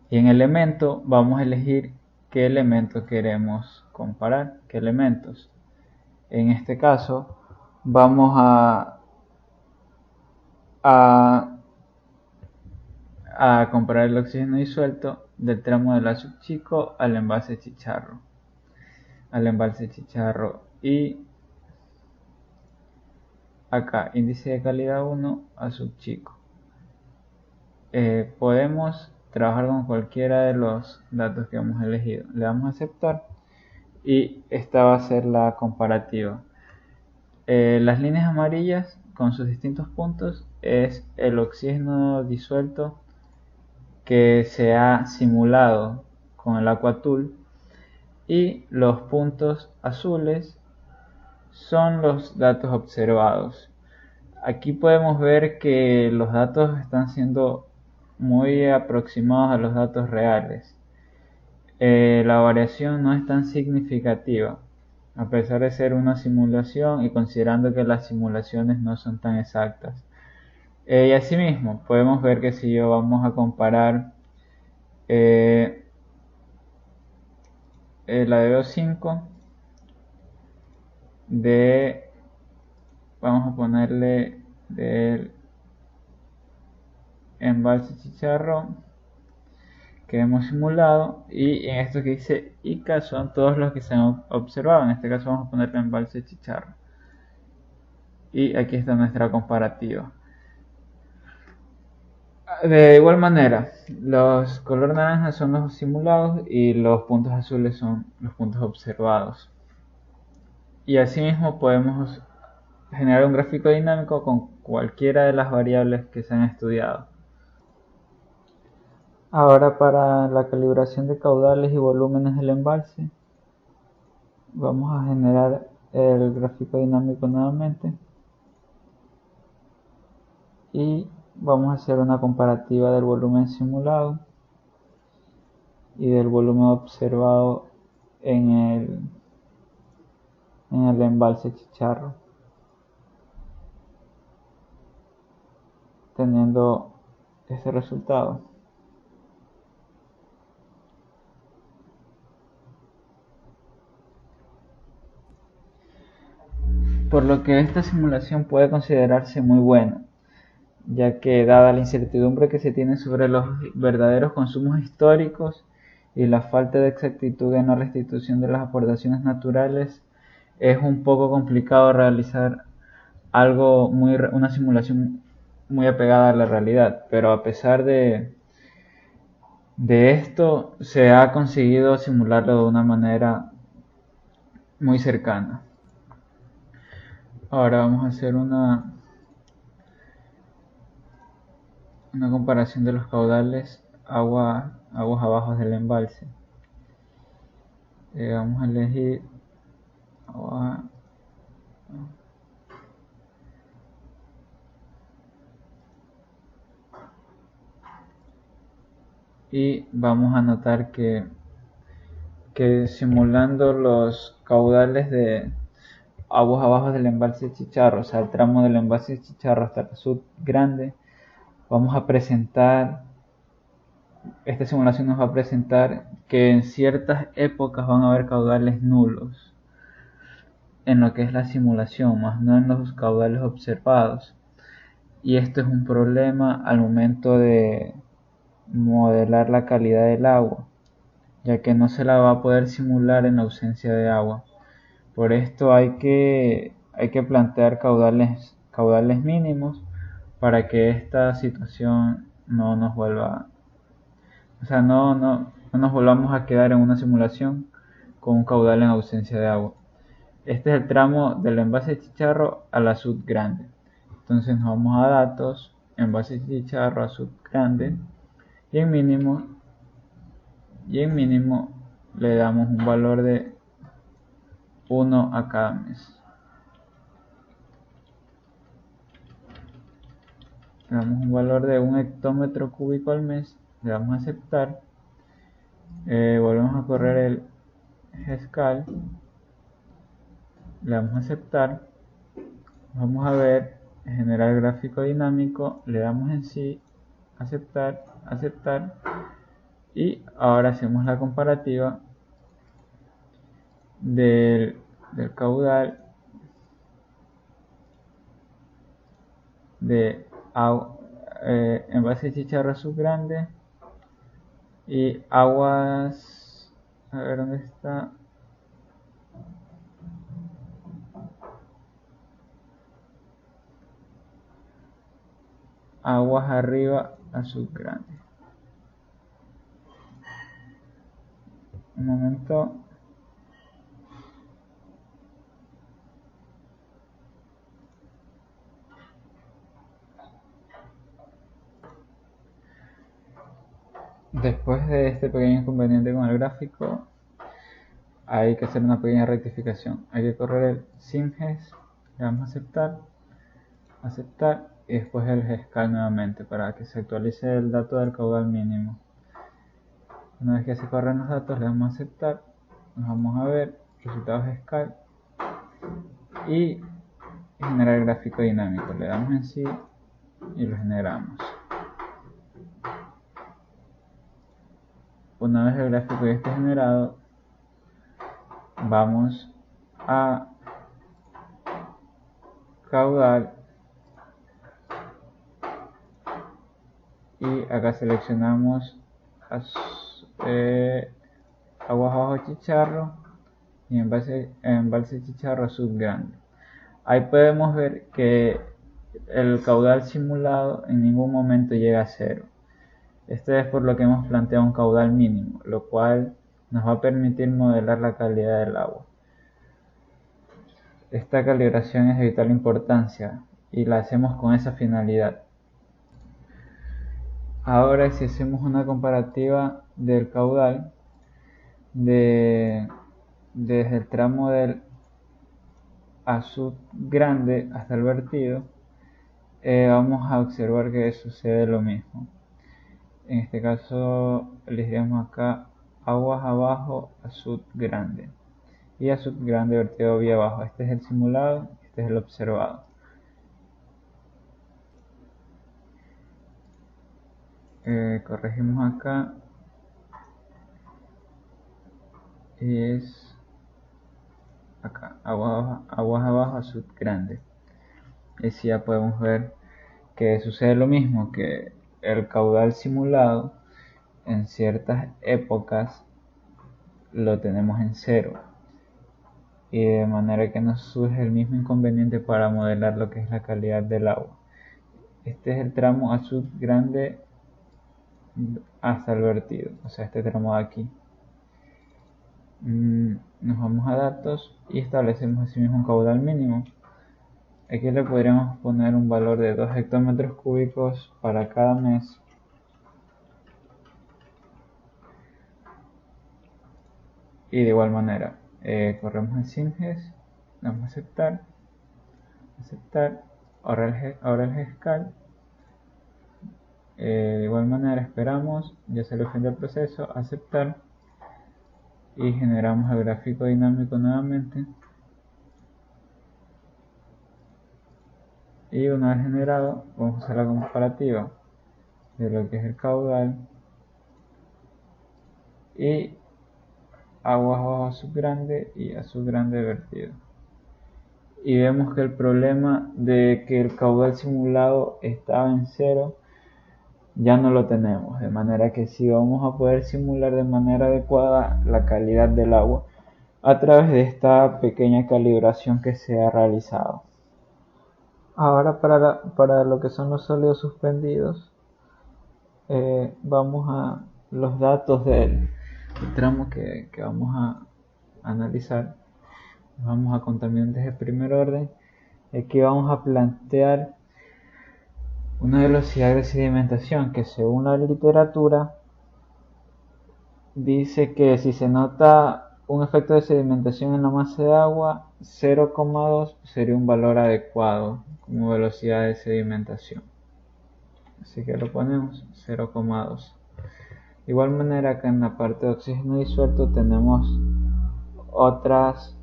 Y en elemento vamos a elegir qué elemento queremos comparar, qué elementos. En este caso vamos a comparar el oxígeno disuelto del tramo del azúcar chico al embalse Chicharro. Y acá, índice de calidad 1, azúcar chico. Podemos trabajar con cualquiera de los datos que hemos elegido. Le damos a aceptar y esta va a ser la comparativa. Las líneas amarillas con sus distintos puntos es el oxígeno disuelto que se ha simulado con el Aquatool y los puntos azules son los datos observados. Aquí podemos ver que los datos están siendo muy aproximados a los datos reales. La variación no es tan significativa, a pesar de ser una simulación y considerando que las simulaciones no son tan exactas. Y asimismo, podemos ver que si vamos a comparar la de VO5 vamos a ponerle del embalse Chicharro que hemos simulado, y en esto que dice ICA son todos los que se han observado. En este caso vamos a ponerle embalse Chicharro y aquí está nuestra comparativa. De igual manera, los color naranja son los simulados y los puntos azules son los puntos observados. Y asimismo podemos generar un gráfico dinámico con cualquiera de las variables que se han estudiado. Ahora, para la calibración de caudales y volúmenes del embalse, vamos a generar el gráfico dinámico nuevamente y vamos a hacer una comparativa del volumen simulado y del volumen observado en el embalse Chicharro, teniendo ese resultado. Por lo que esta simulación puede considerarse muy buena, ya que dada la incertidumbre que se tiene sobre los verdaderos consumos históricos y la falta de exactitud en la restitución de las aportaciones naturales, es un poco complicado realizar una simulación muy apegada a la realidad, pero a pesar de esto se ha conseguido simularlo de una manera muy cercana. Ahora vamos a hacer una comparación de los caudales aguas abajo del embalse. Vamos a elegir agua y vamos a notar que simulando los caudales de aguas abajo del embalse Chicharro, o sea, el tramo del embalse Chicharro hasta el sud grande, esta simulación nos va a presentar que en ciertas épocas van a haber caudales nulos. en lo que es la simulación, más no en los caudales observados. Y esto es un problema al momento de modelar la calidad del agua, ya que no se la va a poder simular en ausencia de agua. Por esto hay que plantear caudales mínimos para que esta situación no nos vuelva, o sea, no nos volvamos a quedar en una simulación con un caudal en ausencia de agua. Este es el tramo del envase de chicharro a la sud grande. Entonces nos vamos a datos, envase de chicharro a sud grande, y en mínimo le damos un valor de 1 a cada mes. Le damos un valor de 1 hectómetro cúbico al mes, le damos a aceptar, volvemos a correr el GESCAL, le damos a aceptar, vamos a ver generar gráfico dinámico, le damos en sí, aceptar, y ahora hacemos la comparativa del caudal de envase de chicharra subgrande y aguas, a ver dónde está, aguas arriba a subgrande. Un momento. Después de este pequeño inconveniente con el gráfico, hay que hacer una pequeña rectificación. Hay que correr el simges, le damos a aceptar, y después el gescal nuevamente para que se actualice el dato del caudal mínimo. Una vez que se corren los datos, le damos a aceptar, nos vamos a ver resultados gescal y generar gráfico dinámico. Le damos en sí y lo generamos. Una vez el gráfico ya esté generado, vamos a caudal y acá seleccionamos aguas bajo chicharro y embalse chicharro subgrande. Ahí podemos ver que el caudal simulado en ningún momento llega a cero. Esto es por lo que hemos planteado un caudal mínimo, lo cual nos va a permitir modelar la calidad del agua. Esta calibración es de vital importancia y la hacemos con esa finalidad. Ahora, si hacemos una comparativa del caudal desde el tramo del azud grande hasta el vertido, vamos a observar que sucede lo mismo. En este caso elegiremos acá aguas abajo, azud grande, y azud grande vertido vía abajo. Este es el simulado, este es el observado. Corregimos acá y es acá, aguas abajo, azud grande. Y si ya podemos ver que sucede lo mismo, que el caudal simulado en ciertas épocas lo tenemos en cero, y de manera que nos surge el mismo inconveniente para modelar lo que es la calidad del agua. Este es el tramo azud grande hasta el vertido, o sea, este tramo de aquí. Nos vamos a datos y establecemos así mismo un caudal mínimo. Aquí le podríamos poner un valor de 2 hectómetros cúbicos para cada mes. Y de igual manera, corremos el simges, vamos a aceptar, ahora el gescal. De igual manera esperamos, ya se le ofende el proceso, aceptar, y generamos el gráfico dinámico nuevamente. Y una vez generado, vamos a hacer la comparativa de lo que es el caudal y aguas bajo azud grande y azud grande vertido. y vemos que el problema de que el caudal simulado estaba en cero ya no lo tenemos, de manera que sí vamos a poder simular de manera adecuada la calidad del agua a través de esta pequeña calibración que se ha realizado. Ahora para lo que son los sólidos suspendidos, vamos a los datos del tramo que vamos a analizar. Vamos a contaminantes de primer orden. Aquí vamos a plantear una velocidad de sedimentación que, según la literatura, dice que si se nota un efecto de sedimentación en la masa de agua, 0,2 sería un valor adecuado como velocidad de sedimentación. Así que lo ponemos 0,2. De igual manera que en la parte de oxígeno disuelto tenemos otros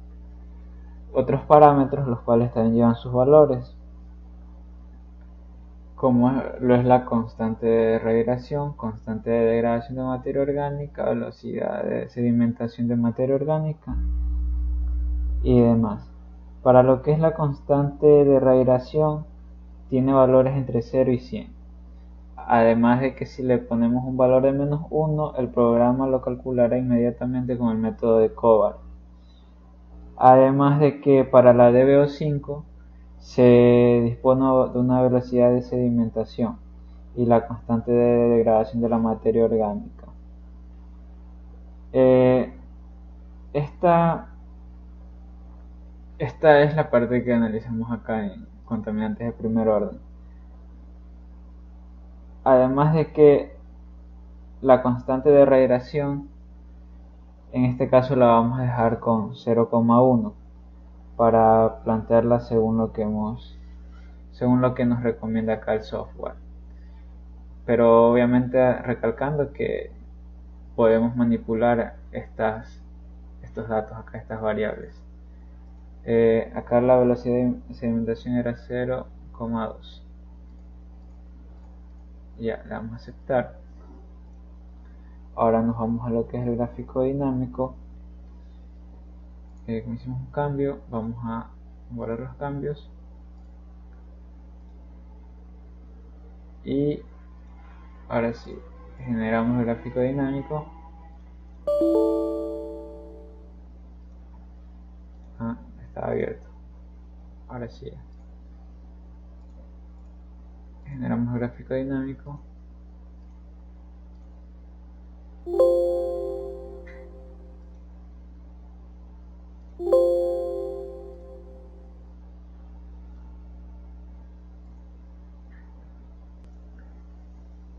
parámetros los cuales también llevan sus valores, como lo es la constante de radiación, constante de degradación de materia orgánica, velocidad de sedimentación de materia orgánica y demás. Para lo que es la constante de radiación, tiene valores entre 0 y 100. Además de que si le ponemos un valor de -1, el programa lo calculará inmediatamente con el método de Kovar. Además de que para la DBO5 se dispone de una velocidad de sedimentación y la constante de degradación de la materia orgánica. Esta es la parte que analizamos acá en contaminantes de primer orden. Además de que la constante de radiación, en este caso la vamos a dejar con 0,1 para plantearla según lo que nos recomienda acá el software. Pero obviamente recalcando que podemos manipular estos datos acá, estas variables. Acá la velocidad de sedimentación era 0,2. Ya, le vamos a aceptar. Ahora nos vamos a lo que es el gráfico dinámico. Como hicimos un cambio, vamos a borrar los cambios. Y ahora sí, generamos el gráfico dinámico. Está abierto. Ahora sí. Generamos el gráfico dinámico.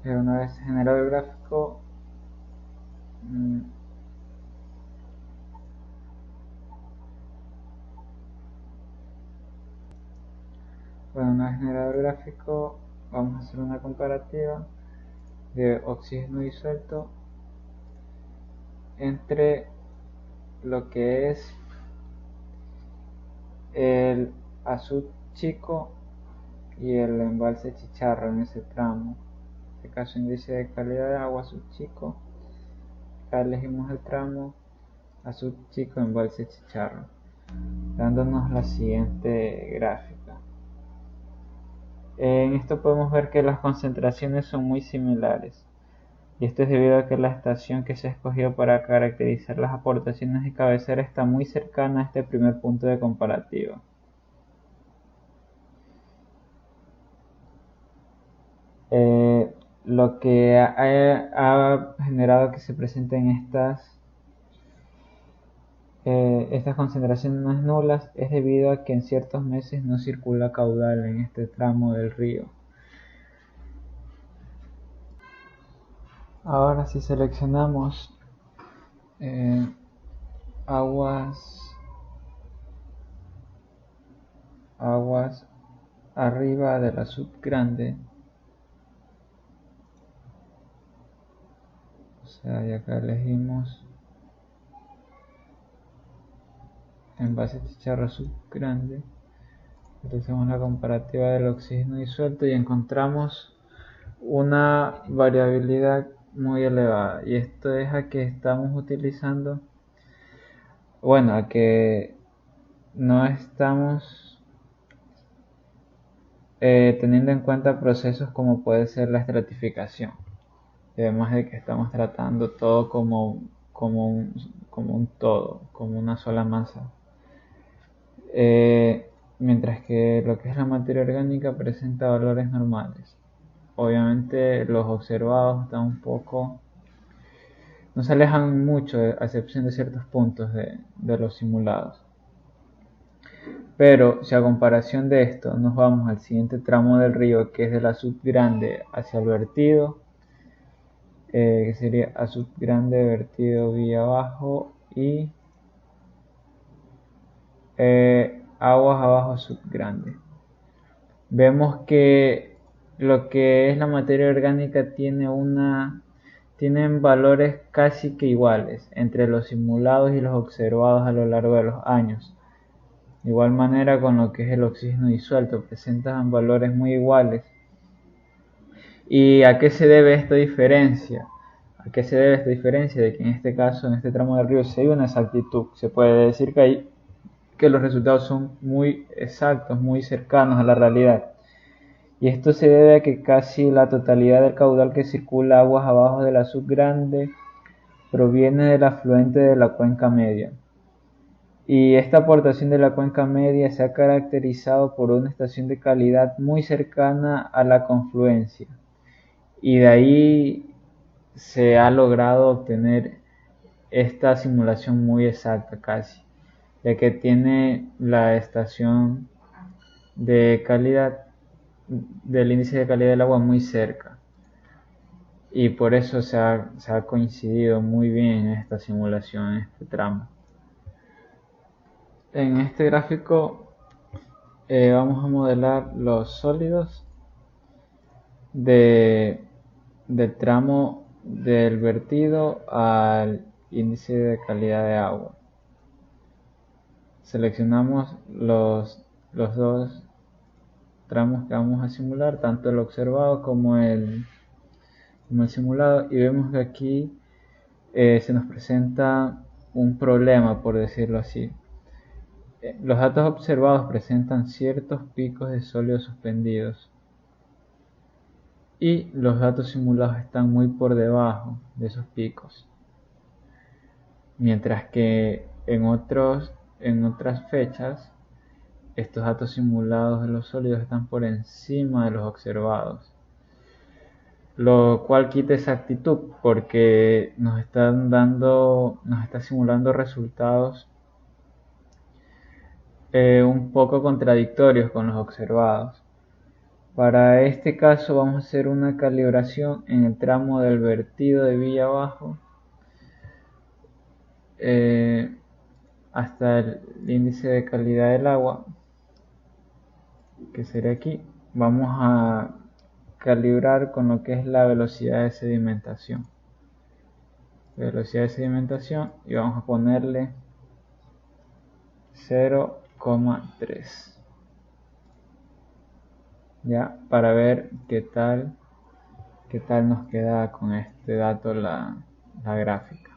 Una vez generado el gráfico, una vez generado el gráfico, vamos a hacer una comparativa de oxígeno disuelto entre lo que es el azul chico y el embalse Chicharra en ese tramo. En este caso, índice de calidad de agua azul chico. Acá elegimos el tramo azul chico embalse Chicharra, dándonos la siguiente gráfica. En esto podemos ver que las concentraciones son muy similares, y esto es debido a que la estación que se escogió para caracterizar las aportaciones de cabecera está muy cercana a este primer punto de comparativa. Lo que ha generado que se presenten estas concentraciones nulas es debido a que en ciertos meses no circula caudal en este tramo del río. Ahora si seleccionamos aguas arriba de la subgrande, o sea, y acá elegimos envase Chicharra subgrande, hacemos la comparativa del oxígeno disuelto y encontramos una variabilidad muy elevada, y esto es a que estamos utilizando, a que no estamos teniendo en cuenta procesos como puede ser la estratificación. Además de que estamos tratando todo como un todo, como una sola masa. Mientras que lo que es la materia orgánica presenta valores normales. Obviamente los observados están no se alejan mucho, a excepción de ciertos puntos de los simulados. Pero si a comparación de esto nos vamos al siguiente tramo del río, que es de la subgrande hacia el vertido, que sería a subgrande, vertido, vía abajo y aguas abajo subgrande. Vemos que lo que es la materia orgánica tienen valores casi que iguales entre los simulados y los observados a lo largo de los años. De igual manera con lo que es el oxígeno disuelto, presentan valores muy iguales. ¿Y a qué se debe esta diferencia? ¿A qué se debe esta diferencia? De que en este caso, en este tramo del río, sí hay una exactitud. Se puede decir que los resultados son muy exactos, muy cercanos a la realidad. Y esto se debe a que casi la totalidad del caudal que circula aguas abajo de la subgrande proviene del afluente de la cuenca media. Y esta aportación de la cuenca media se ha caracterizado por una estación de calidad muy cercana a la confluencia. Y de ahí se ha logrado obtener esta simulación muy exacta casi, ya que tiene la estación de calidad del índice de calidad del agua muy cerca. Y por eso se ha coincidido muy bien en esta simulación, en este tramo. En este gráfico vamos a modelar los sólidos del tramo del vertido al índice de calidad de agua. Seleccionamos los dos tramos que vamos a simular, tanto el observado como el simulado, y vemos que aquí se nos presenta un problema, por decirlo así. Los datos observados presentan ciertos picos de sólidos suspendidos y los datos simulados están muy por debajo de esos picos, mientras que en otras fechas estos datos simulados de los sólidos están por encima de los observados, lo cual quita exactitud porque nos está simulando resultados un poco contradictorios con los observados. Para este caso vamos a hacer una calibración en el tramo del vertido de vía abajo hasta el índice de calidad del agua, que sería aquí. Vamos a calibrar con lo que es la velocidad de sedimentación. Y vamos a ponerle 0,3. Ya, para ver qué tal nos queda con este dato la gráfica.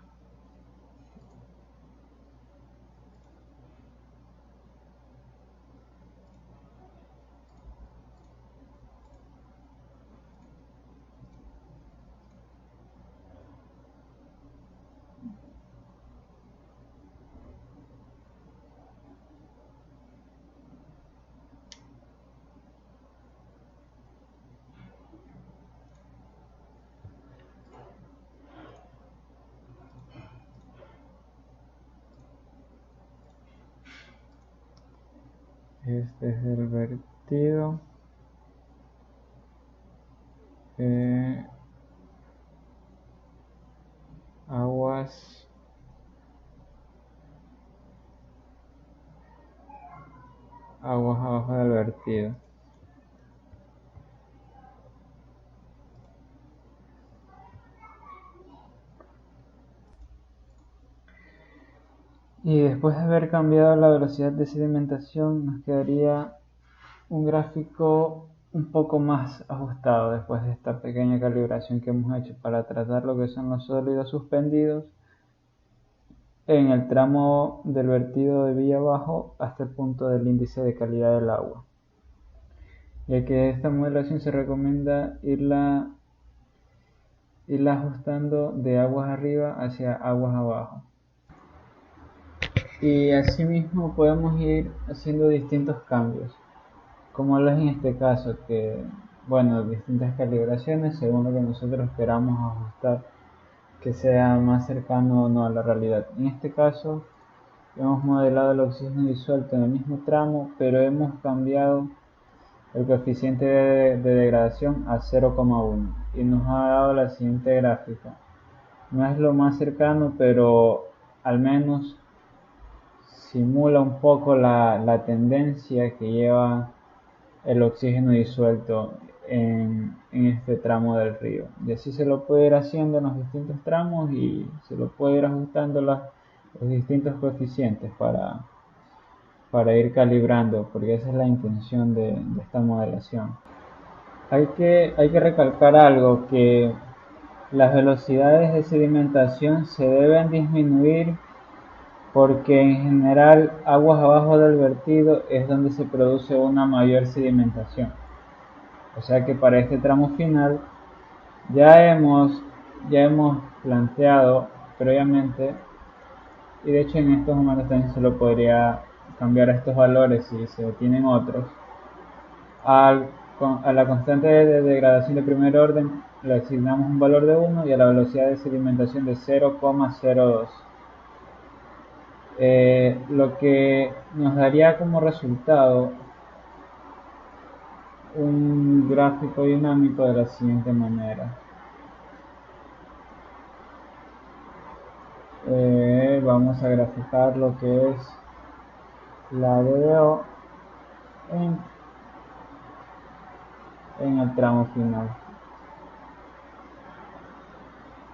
Este es el vertido. Aguas abajo del vertido. Y después de haber cambiado la velocidad de sedimentación, nos quedaría un gráfico un poco más ajustado después de esta pequeña calibración que hemos hecho para tratar lo que son los sólidos suspendidos en el tramo del vertido de vía abajo hasta el punto del índice de calidad del agua, ya que esta modelación se recomienda irla ajustando de aguas arriba hacia aguas abajo. Y asimismo podemos ir haciendo distintos cambios, como lo es en este caso, que distintas calibraciones según lo que nosotros queramos ajustar, que sea más cercano o no a la realidad. En este caso hemos modelado el oxígeno disuelto en el mismo tramo, pero hemos cambiado el coeficiente de degradación a 0,1 y nos ha dado la siguiente gráfica. No es lo más cercano, pero al menos simula un poco la tendencia que lleva el oxígeno disuelto en este tramo del río. Y así se lo puede ir haciendo en los distintos tramos y se lo puede ir ajustando los distintos coeficientes para ir calibrando, porque esa es la intención de esta modelación. Hay que recalcar algo, que las velocidades de sedimentación se deben disminuir porque en general aguas abajo del vertido es donde se produce una mayor sedimentación. O sea que para este tramo final ya hemos planteado previamente, y de hecho en estos momentos también se lo podría cambiar a estos valores si se tienen otros, a la constante de degradación de primer orden le asignamos un valor de 1 y a la velocidad de sedimentación de 0,02. Lo que nos daría como resultado un gráfico dinámico de la siguiente manera. Vamos a graficar lo que es la DDO en el tramo final,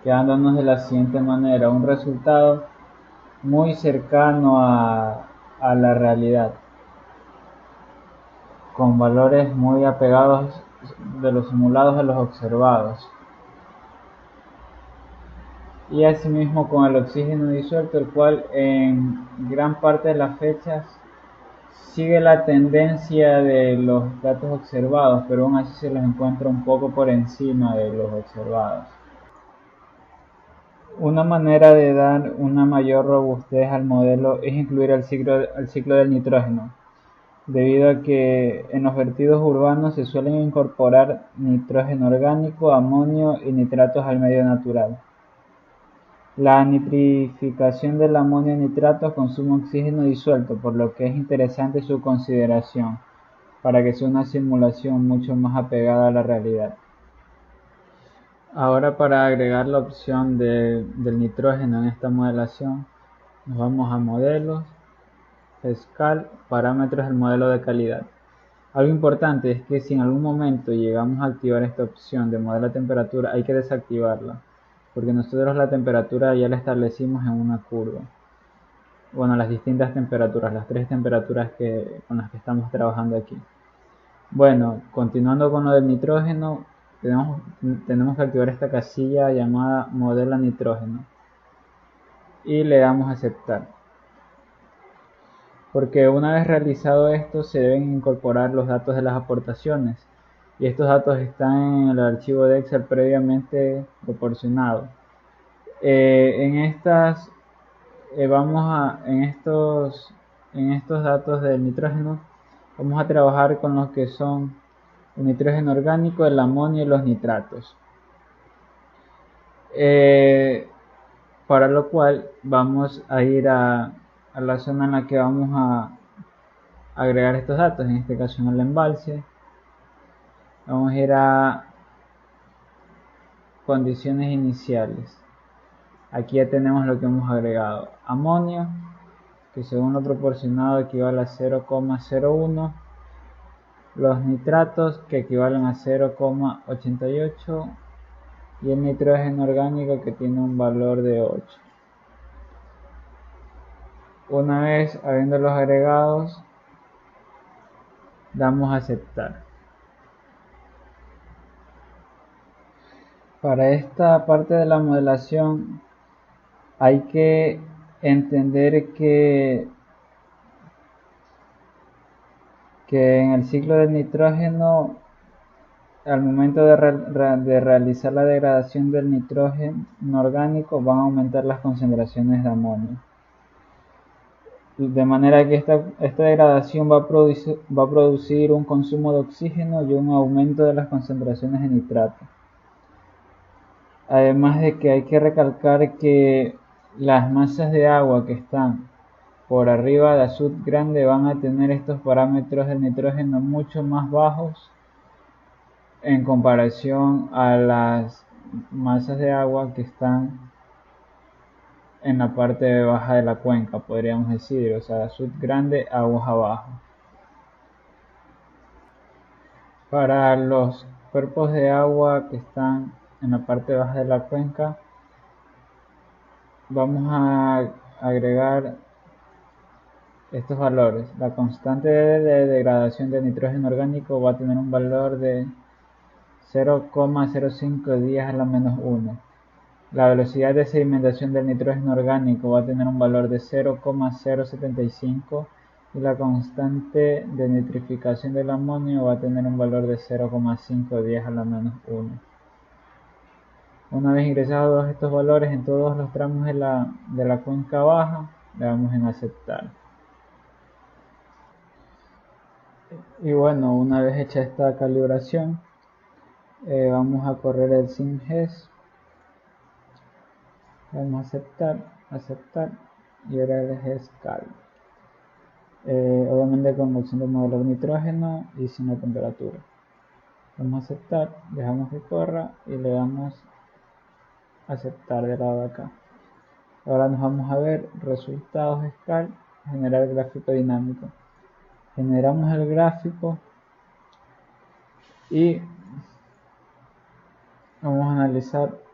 quedándonos de la siguiente manera, un resultado muy cercano a la realidad, con valores muy apegados de los simulados a los observados. Y asimismo con el oxígeno disuelto, el cual en gran parte de las fechas sigue la tendencia de los datos observados, pero aún así se los encuentra un poco por encima de los observados. Una manera de dar una mayor robustez al modelo es incluir el ciclo del nitrógeno, debido a que en los vertidos urbanos se suelen incorporar nitrógeno orgánico, amonio y nitratos al medio natural. La nitrificación del amonio en nitratos consume oxígeno disuelto, por lo que es interesante su consideración, para que sea una simulación mucho más apegada a la realidad. Ahora, para agregar la opción del nitrógeno en esta modelación, nos vamos a modelos, fiscal, parámetros del modelo de calidad. Algo importante es que si en algún momento llegamos a activar esta opción de modelar temperatura, hay que desactivarla, porque nosotros la temperatura ya la establecimos en una curva. Bueno, las distintas temperaturas, las 3 temperaturas con las que estamos trabajando aquí. Bueno, continuando con lo del nitrógeno, tenemos que activar esta casilla llamada modela nitrógeno y le damos a aceptar, porque una vez realizado esto se deben incorporar los datos de las aportaciones, y estos datos están en el archivo de Excel previamente proporcionado. En estos datos del nitrógeno vamos a trabajar con los que son el nitrógeno orgánico, el amonio y los nitratos. Para lo cual vamos a ir a la zona en la que vamos a agregar estos datos, en este caso en el embalse. Vamos a ir a condiciones iniciales. Aquí ya tenemos lo que hemos agregado: amonio, que según lo proporcionado equivale a 0,01, los nitratos, que equivalen a 0,88, y el nitrógeno orgánico, que tiene un valor de 8. Una vez habiéndolos agregados, damos a aceptar. Para esta parte de la modelación hay que entender que en el ciclo del nitrógeno, al momento de realizar la degradación del nitrógeno orgánico, van a aumentar las concentraciones de amonio. De manera que esta degradación va a producir un consumo de oxígeno y un aumento de las concentraciones de nitrato. Además de que hay que recalcar que las masas de agua que están por arriba de azud grande van a tener estos parámetros del nitrógeno mucho más bajos en comparación a las masas de agua que están en la parte baja de la cuenca, podríamos decir, o sea, azud grande, aguas abajo. Para los cuerpos de agua que están en la parte baja de la cuenca, vamos a agregar estos valores. La constante de degradación de nitrógeno orgánico va a tener un valor de 0,05 días a la menos 1. La velocidad de sedimentación del nitrógeno orgánico va a tener un valor de 0,075 y la constante de nitrificación del amonio va a tener un valor de 0,5 días a la menos 1. Una vez ingresados estos valores en todos los tramos de la cuenca baja, le damos en aceptar. Y bueno, una vez hecha esta calibración, vamos a correr el SIMGES. Vamos a aceptar y ahora el GESCAL. Obviamente con opción de modelar nitrógeno y sin la temperatura. Vamos a aceptar, dejamos que corra y le damos aceptar del lado de acá. Ahora nos vamos a ver resultados SCAL, generar gráfico dinámico. Generamos el gráfico y vamos a analizar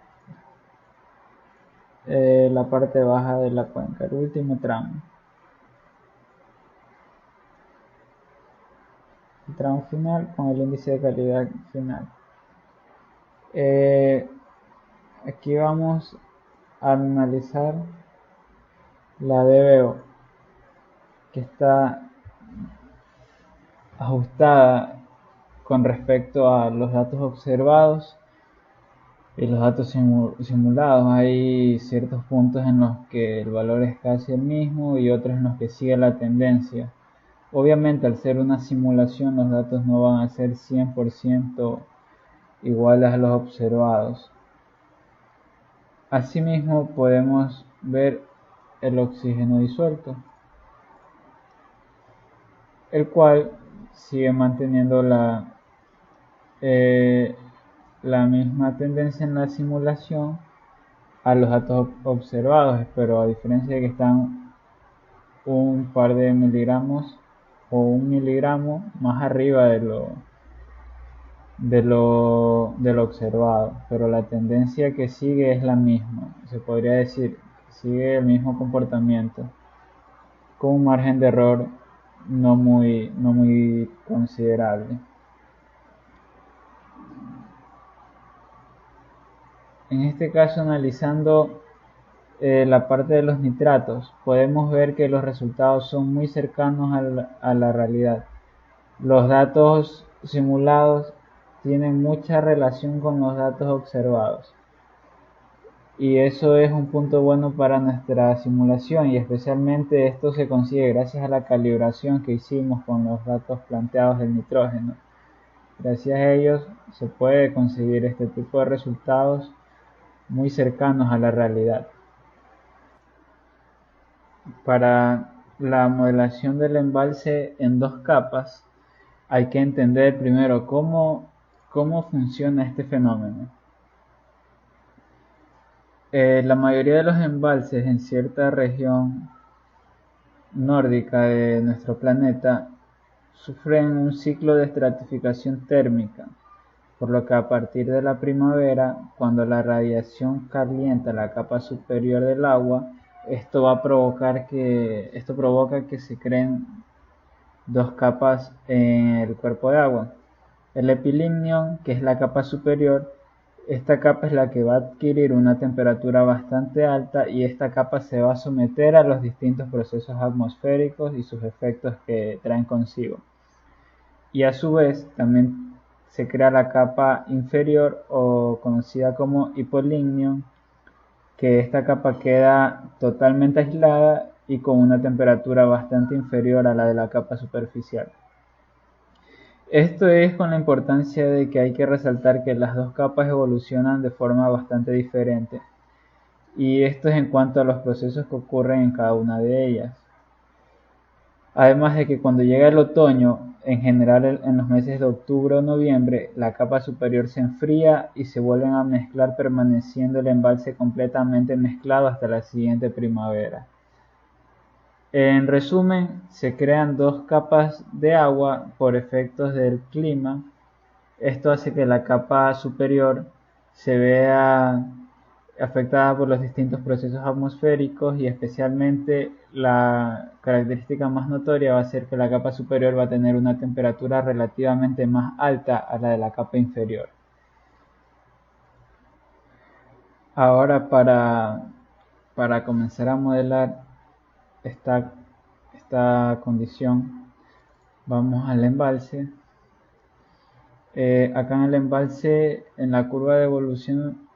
la parte baja de la cuenca, el último tramo. El tramo final con el índice de calidad final. Aquí vamos a analizar la DBO, que está ajustada con respecto a los datos observados y los datos simulados. Hay ciertos puntos en los que el valor es casi el mismo y otros en los que sigue la tendencia. Obviamente, al ser una simulación, los datos no van a ser 100% iguales a los observados. Asimismo, podemos ver el oxígeno disuelto, el cual sigue manteniendo la misma tendencia en la simulación a los datos observados, pero a diferencia de que están un par de miligramos o 1 miligramo más arriba de lo observado, pero la tendencia que sigue es la misma, se podría decir, sigue el mismo comportamiento, con un margen de error no muy considerable. En este caso, analizando la parte de los nitratos, podemos ver que los resultados son muy cercanos a la realidad. Los datos simulados tienen mucha relación con los datos observados. Y eso es un punto bueno para nuestra simulación, y especialmente esto se consigue gracias a la calibración que hicimos con los datos planteados del nitrógeno. Gracias a ellos se puede conseguir este tipo de resultados muy cercanos a la realidad. Para la modelación del embalse en 2 capas, hay que entender primero cómo funciona este fenómeno. La mayoría de los embalses en cierta región nórdica de nuestro planeta sufren un ciclo de estratificación térmica, por lo que a partir de la primavera, cuando la radiación calienta la capa superior del agua, esto provoca que se creen 2 capas en el cuerpo de agua. El epilimnion, que es la capa superior, Esta capa es la que va a adquirir una temperatura bastante alta y esta capa se va a someter a los distintos procesos atmosféricos y sus efectos que traen consigo. Y a su vez también se crea la capa inferior o conocida como hipolignio, que esta capa queda totalmente aislada y con una temperatura bastante inferior a la de la capa superficial. Esto es con la importancia de que hay que resaltar que las dos capas evolucionan de forma bastante diferente, y esto es en cuanto a los procesos que ocurren en cada una de ellas. Además de que cuando llega el otoño, en general en los meses de octubre o noviembre, la capa superior se enfría y se vuelven a mezclar, permaneciendo el embalse completamente mezclado hasta la siguiente primavera. En resumen, se crean dos capas de agua por efectos del clima. Esto hace que la capa superior se vea afectada por los distintos procesos atmosféricos, y especialmente la característica más notoria va a ser que la capa superior va a tener una temperatura relativamente más alta a la de la capa inferior. Ahora para comenzar a modelar esta condición, vamos al embalse. Acá en el embalse, en la curva de evolución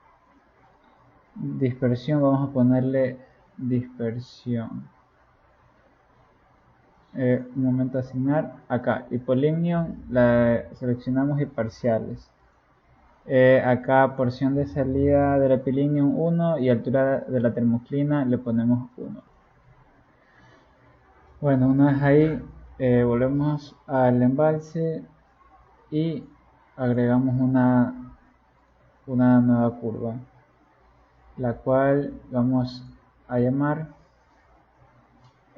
dispersión, vamos a ponerle dispersión. Un momento, asignar. Acá, hipolignio, la seleccionamos y parciales. Acá, porción de salida del epilignio 1 y altura de la termoclina le ponemos 1. Bueno, una vez ahí, volvemos al embalse y agregamos una nueva curva, la cual vamos a llamar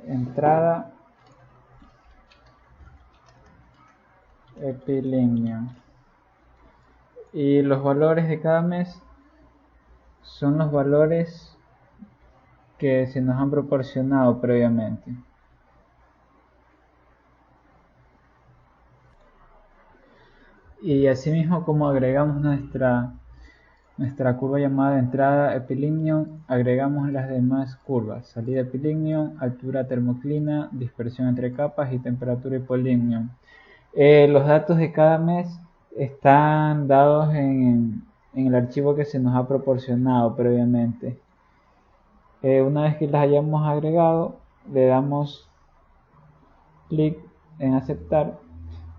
entrada epilignio. Y los valores de cada mes son los valores que se nos han proporcionado previamente. Y asimismo, como agregamos nuestra curva llamada entrada epilignio, agregamos las demás curvas: salida epilignio, altura termoclina, dispersión entre capas y temperatura hipolignio. Los datos de cada mes están dados en el archivo que se nos ha proporcionado previamente. Una vez que las hayamos agregado, le damos clic en aceptar,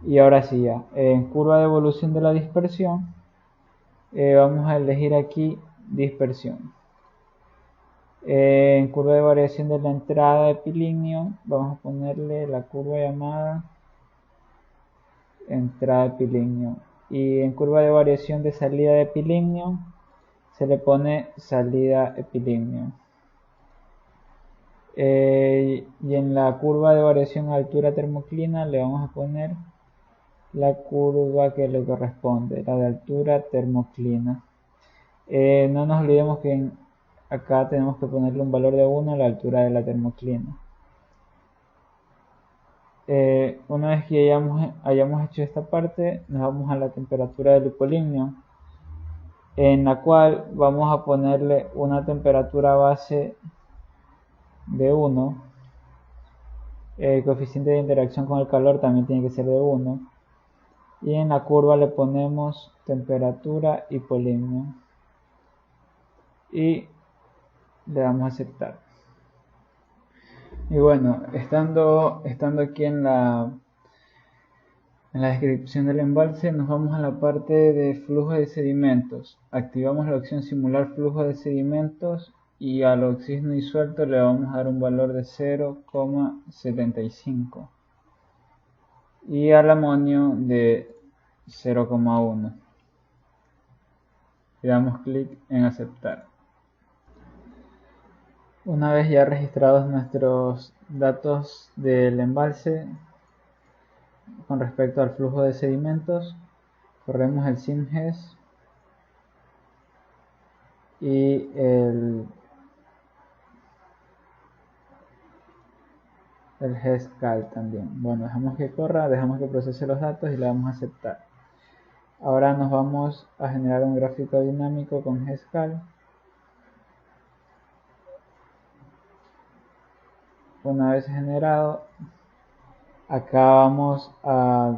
y ahora sí, ya en curva de evolución de la dispersión, vamos a elegir aquí dispersión. En curva de variación de la entrada de epilignio, vamos a ponerle la curva llamada entrada epilignio, y en curva de variación de salida de epilignio se le pone salida epilignio. Y en la curva de variación altura termoclina le vamos a poner la curva que le corresponde, la de altura termoclina. No nos olvidemos que acá tenemos que ponerle un valor de 1 a la altura de la termoclina. Una vez que hayamos hecho esta parte, nos vamos a la temperatura del hipolignio, en la cual vamos a ponerle una temperatura base de 1. El coeficiente de interacción con el calor también tiene que ser de 1. Y en la curva le ponemos temperatura hipolignio y le damos a aceptar. Y bueno, estando aquí en la descripción del embalse, nos vamos a la parte de flujo de sedimentos. Activamos la opción simular flujo de sedimentos y al oxígeno disuelto le vamos a dar un valor de 0,75 y al amonio de 0,1. Le damos clic en aceptar. Una vez ya registrados nuestros datos del embalse con respecto al flujo de sedimentos, corremos el SimGES y el GESCAL también. Bueno, dejamos que corra, dejamos que procese los datos y le damos a aceptar. Ahora nos vamos a generar un gráfico dinámico con Gescal. Una vez generado, acá vamos a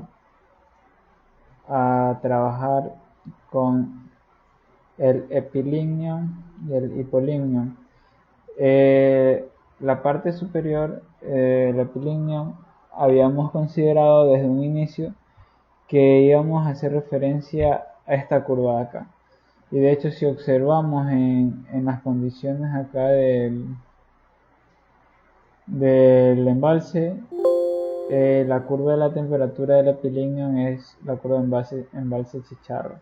trabajar con el epilignum y el hipolignum. La parte superior, el epilignum, habíamos considerado desde un inicio que íbamos a hacer referencia a esta curva de acá. Y de hecho, si observamos en las condiciones acá del embalse, la curva de la temperatura del epilignum es la curva de embalse Chicharro.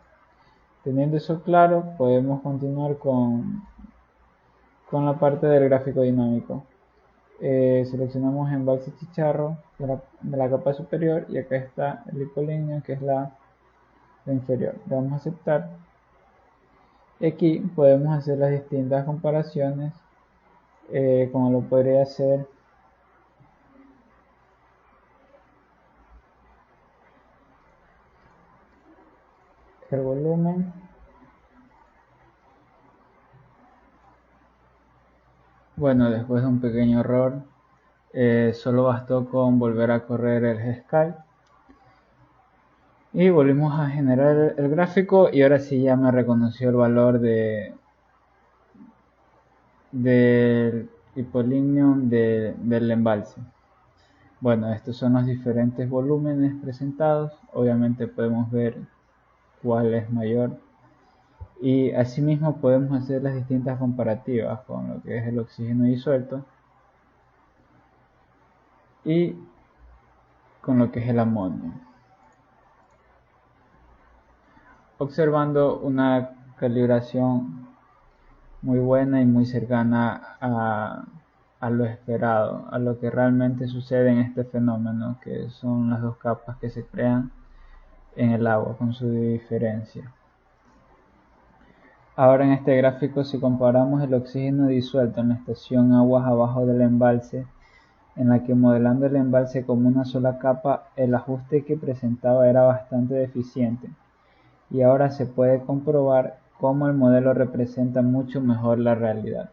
Teniendo eso claro, podemos continuar con la parte del gráfico dinámico. Seleccionamos embalse Chicharro de la capa superior y acá está el hipolignum, que es la inferior. Le damos a aceptar. Y aquí podemos hacer las distintas comparaciones, como lo podría hacer el volumen, bueno, después de un pequeño error, solo bastó con volver a correr el Gescal y volvimos a generar el gráfico, y ahora sí ya me reconoció el valor del hipolignum del embalse. Bueno, estos son los diferentes volúmenes presentados. Obviamente podemos ver cuál es mayor, y asimismo podemos hacer las distintas comparativas con lo que es el oxígeno disuelto y con lo que es el amonio, observando una calibración muy buena y muy cercana a lo esperado, a lo que realmente sucede en este fenómeno, que son las dos capas que se crean en el agua con su diferencia. Ahora en este gráfico, si comparamos el oxígeno disuelto en la estación aguas abajo del embalse, en la que modelando el embalse como una sola capa, el ajuste que presentaba era bastante deficiente, y ahora se puede comprobar cómo el modelo representa mucho mejor la realidad,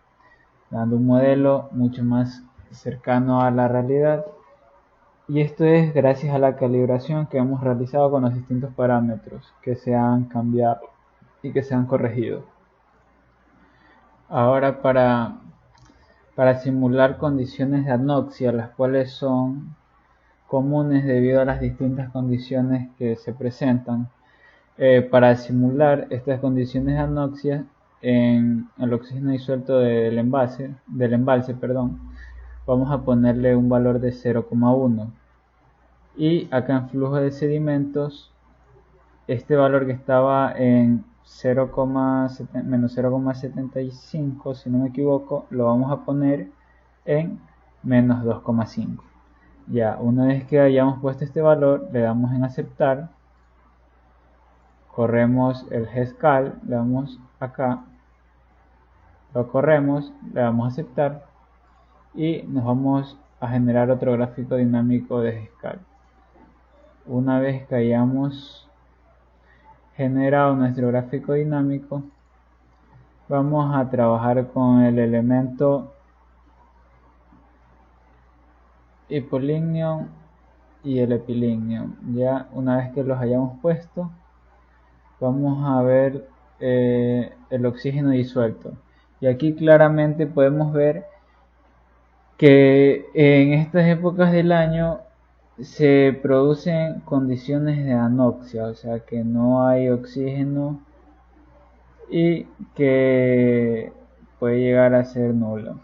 dando un modelo mucho más cercano a la realidad, y esto es gracias a la calibración que hemos realizado con los distintos parámetros que se han cambiado y que se han corregido. Ahora para simular condiciones de anoxia, las cuales son comunes debido a las distintas condiciones que se presentan. Para simular estas condiciones de anoxia en el oxígeno disuelto del embalse, vamos a ponerle un valor de 0,1, y acá en flujo de sedimentos este valor, que estaba en menos 0,75 si no me equivoco, lo vamos a poner en menos 2,5. Ya, una vez que hayamos puesto este valor, le damos en aceptar, corremos el Gescal, le damos acá, lo corremos, le damos a aceptar y nos vamos a generar otro gráfico dinámico de Gescal. Una vez que hayamos generado nuestro gráfico dinámico, vamos a trabajar con el elemento hipolignum y el epilignum. Ya una vez que los hayamos puesto, vamos a ver el oxígeno disuelto, y aquí claramente podemos ver que en estas épocas del año se producen condiciones de anoxia, o sea que no hay oxígeno y que puede llegar a ser nulo.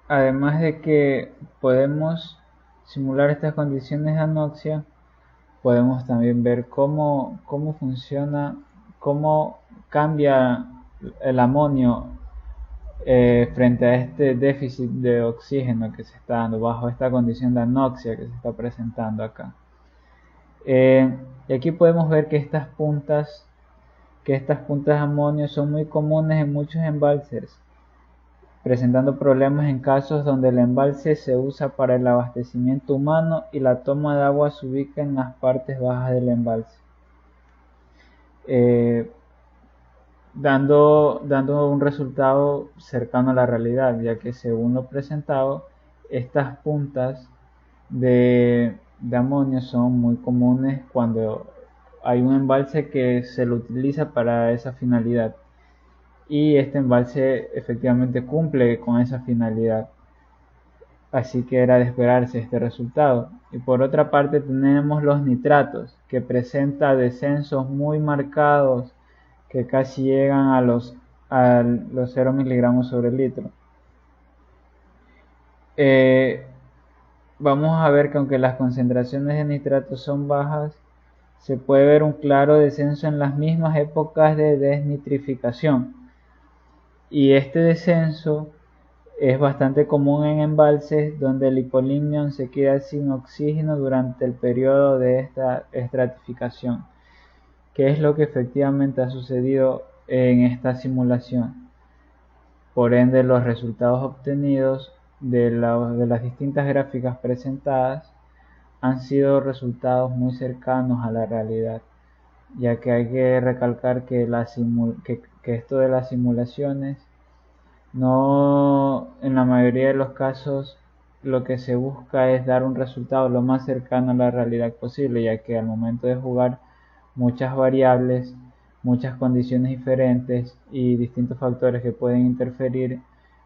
Además de que podemos simular estas condiciones de anoxia, podemos también ver cómo funciona, cómo cambia el amonio frente a este déficit de oxígeno que se está dando bajo esta condición de anoxia que se está presentando acá. Y aquí podemos ver que estas puntas de amonio son muy comunes en muchos embalses, presentando problemas en casos donde el embalse se usa para el abastecimiento humano y la toma de agua se ubica en las partes bajas del embalse, dando un resultado cercano a la realidad, ya que según lo presentado, estas puntas de amonio son muy comunes cuando hay un embalse que se lo utiliza para esa finalidad, y este embalse efectivamente cumple con esa finalidad, así que era de esperarse este resultado. Y por otra parte tenemos los nitratos, que presenta descensos muy marcados que casi llegan a los 0 miligramos sobre litro. Vamos a ver que aunque las concentraciones de nitratos son bajas, se puede ver un claro descenso en las mismas épocas de desnitrificación. Y este descenso es bastante común en embalses donde el hipolimnion se queda sin oxígeno durante el periodo de esta estratificación, que es lo que efectivamente ha sucedido en esta simulación. Por ende, los resultados obtenidos de las distintas gráficas presentadas han sido resultados muy cercanos a la realidad, ya que hay que recalcar que esto de las simulaciones no, en la mayoría de los casos, lo que se busca es dar un resultado lo más cercano a la realidad posible, ya que al momento de jugar muchas variables, muchas condiciones diferentes y distintos factores que pueden interferir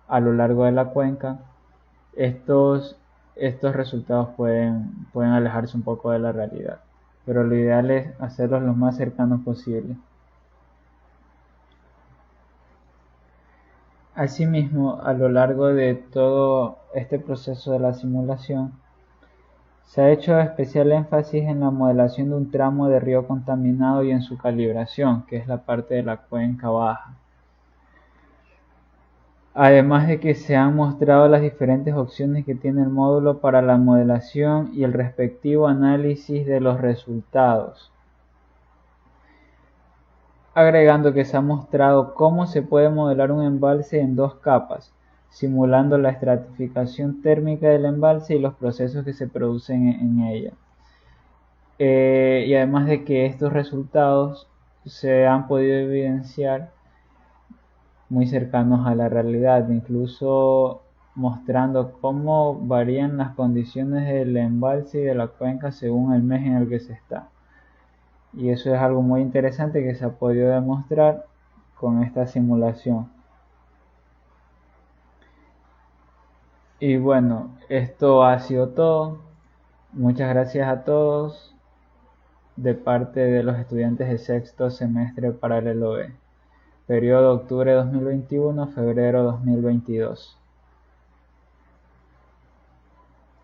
a lo largo de la cuenca, estos resultados pueden alejarse un poco de la realidad, pero lo ideal es hacerlos lo más cercanos posible. Asimismo, a lo largo de todo este proceso de la simulación, se ha hecho especial énfasis en la modelación de un tramo de río contaminado y en su calibración, que es la parte de la cuenca baja. Además de que se han mostrado las diferentes opciones que tiene el módulo para la modelación y el respectivo análisis de los resultados, agregando que se ha mostrado cómo se puede modelar un embalse en dos capas, simulando la estratificación térmica del embalse y los procesos que se producen en ella. Y además de que estos resultados se han podido evidenciar muy cercanos a la realidad, incluso mostrando cómo varían las condiciones del embalse y de la cuenca según el mes en el que se está. Y eso es algo muy interesante que se ha podido demostrar con esta simulación. Y bueno, esto ha sido todo. Muchas gracias a todos de parte de los estudiantes de sexto semestre paralelo B, periodo octubre 2021, febrero 2022.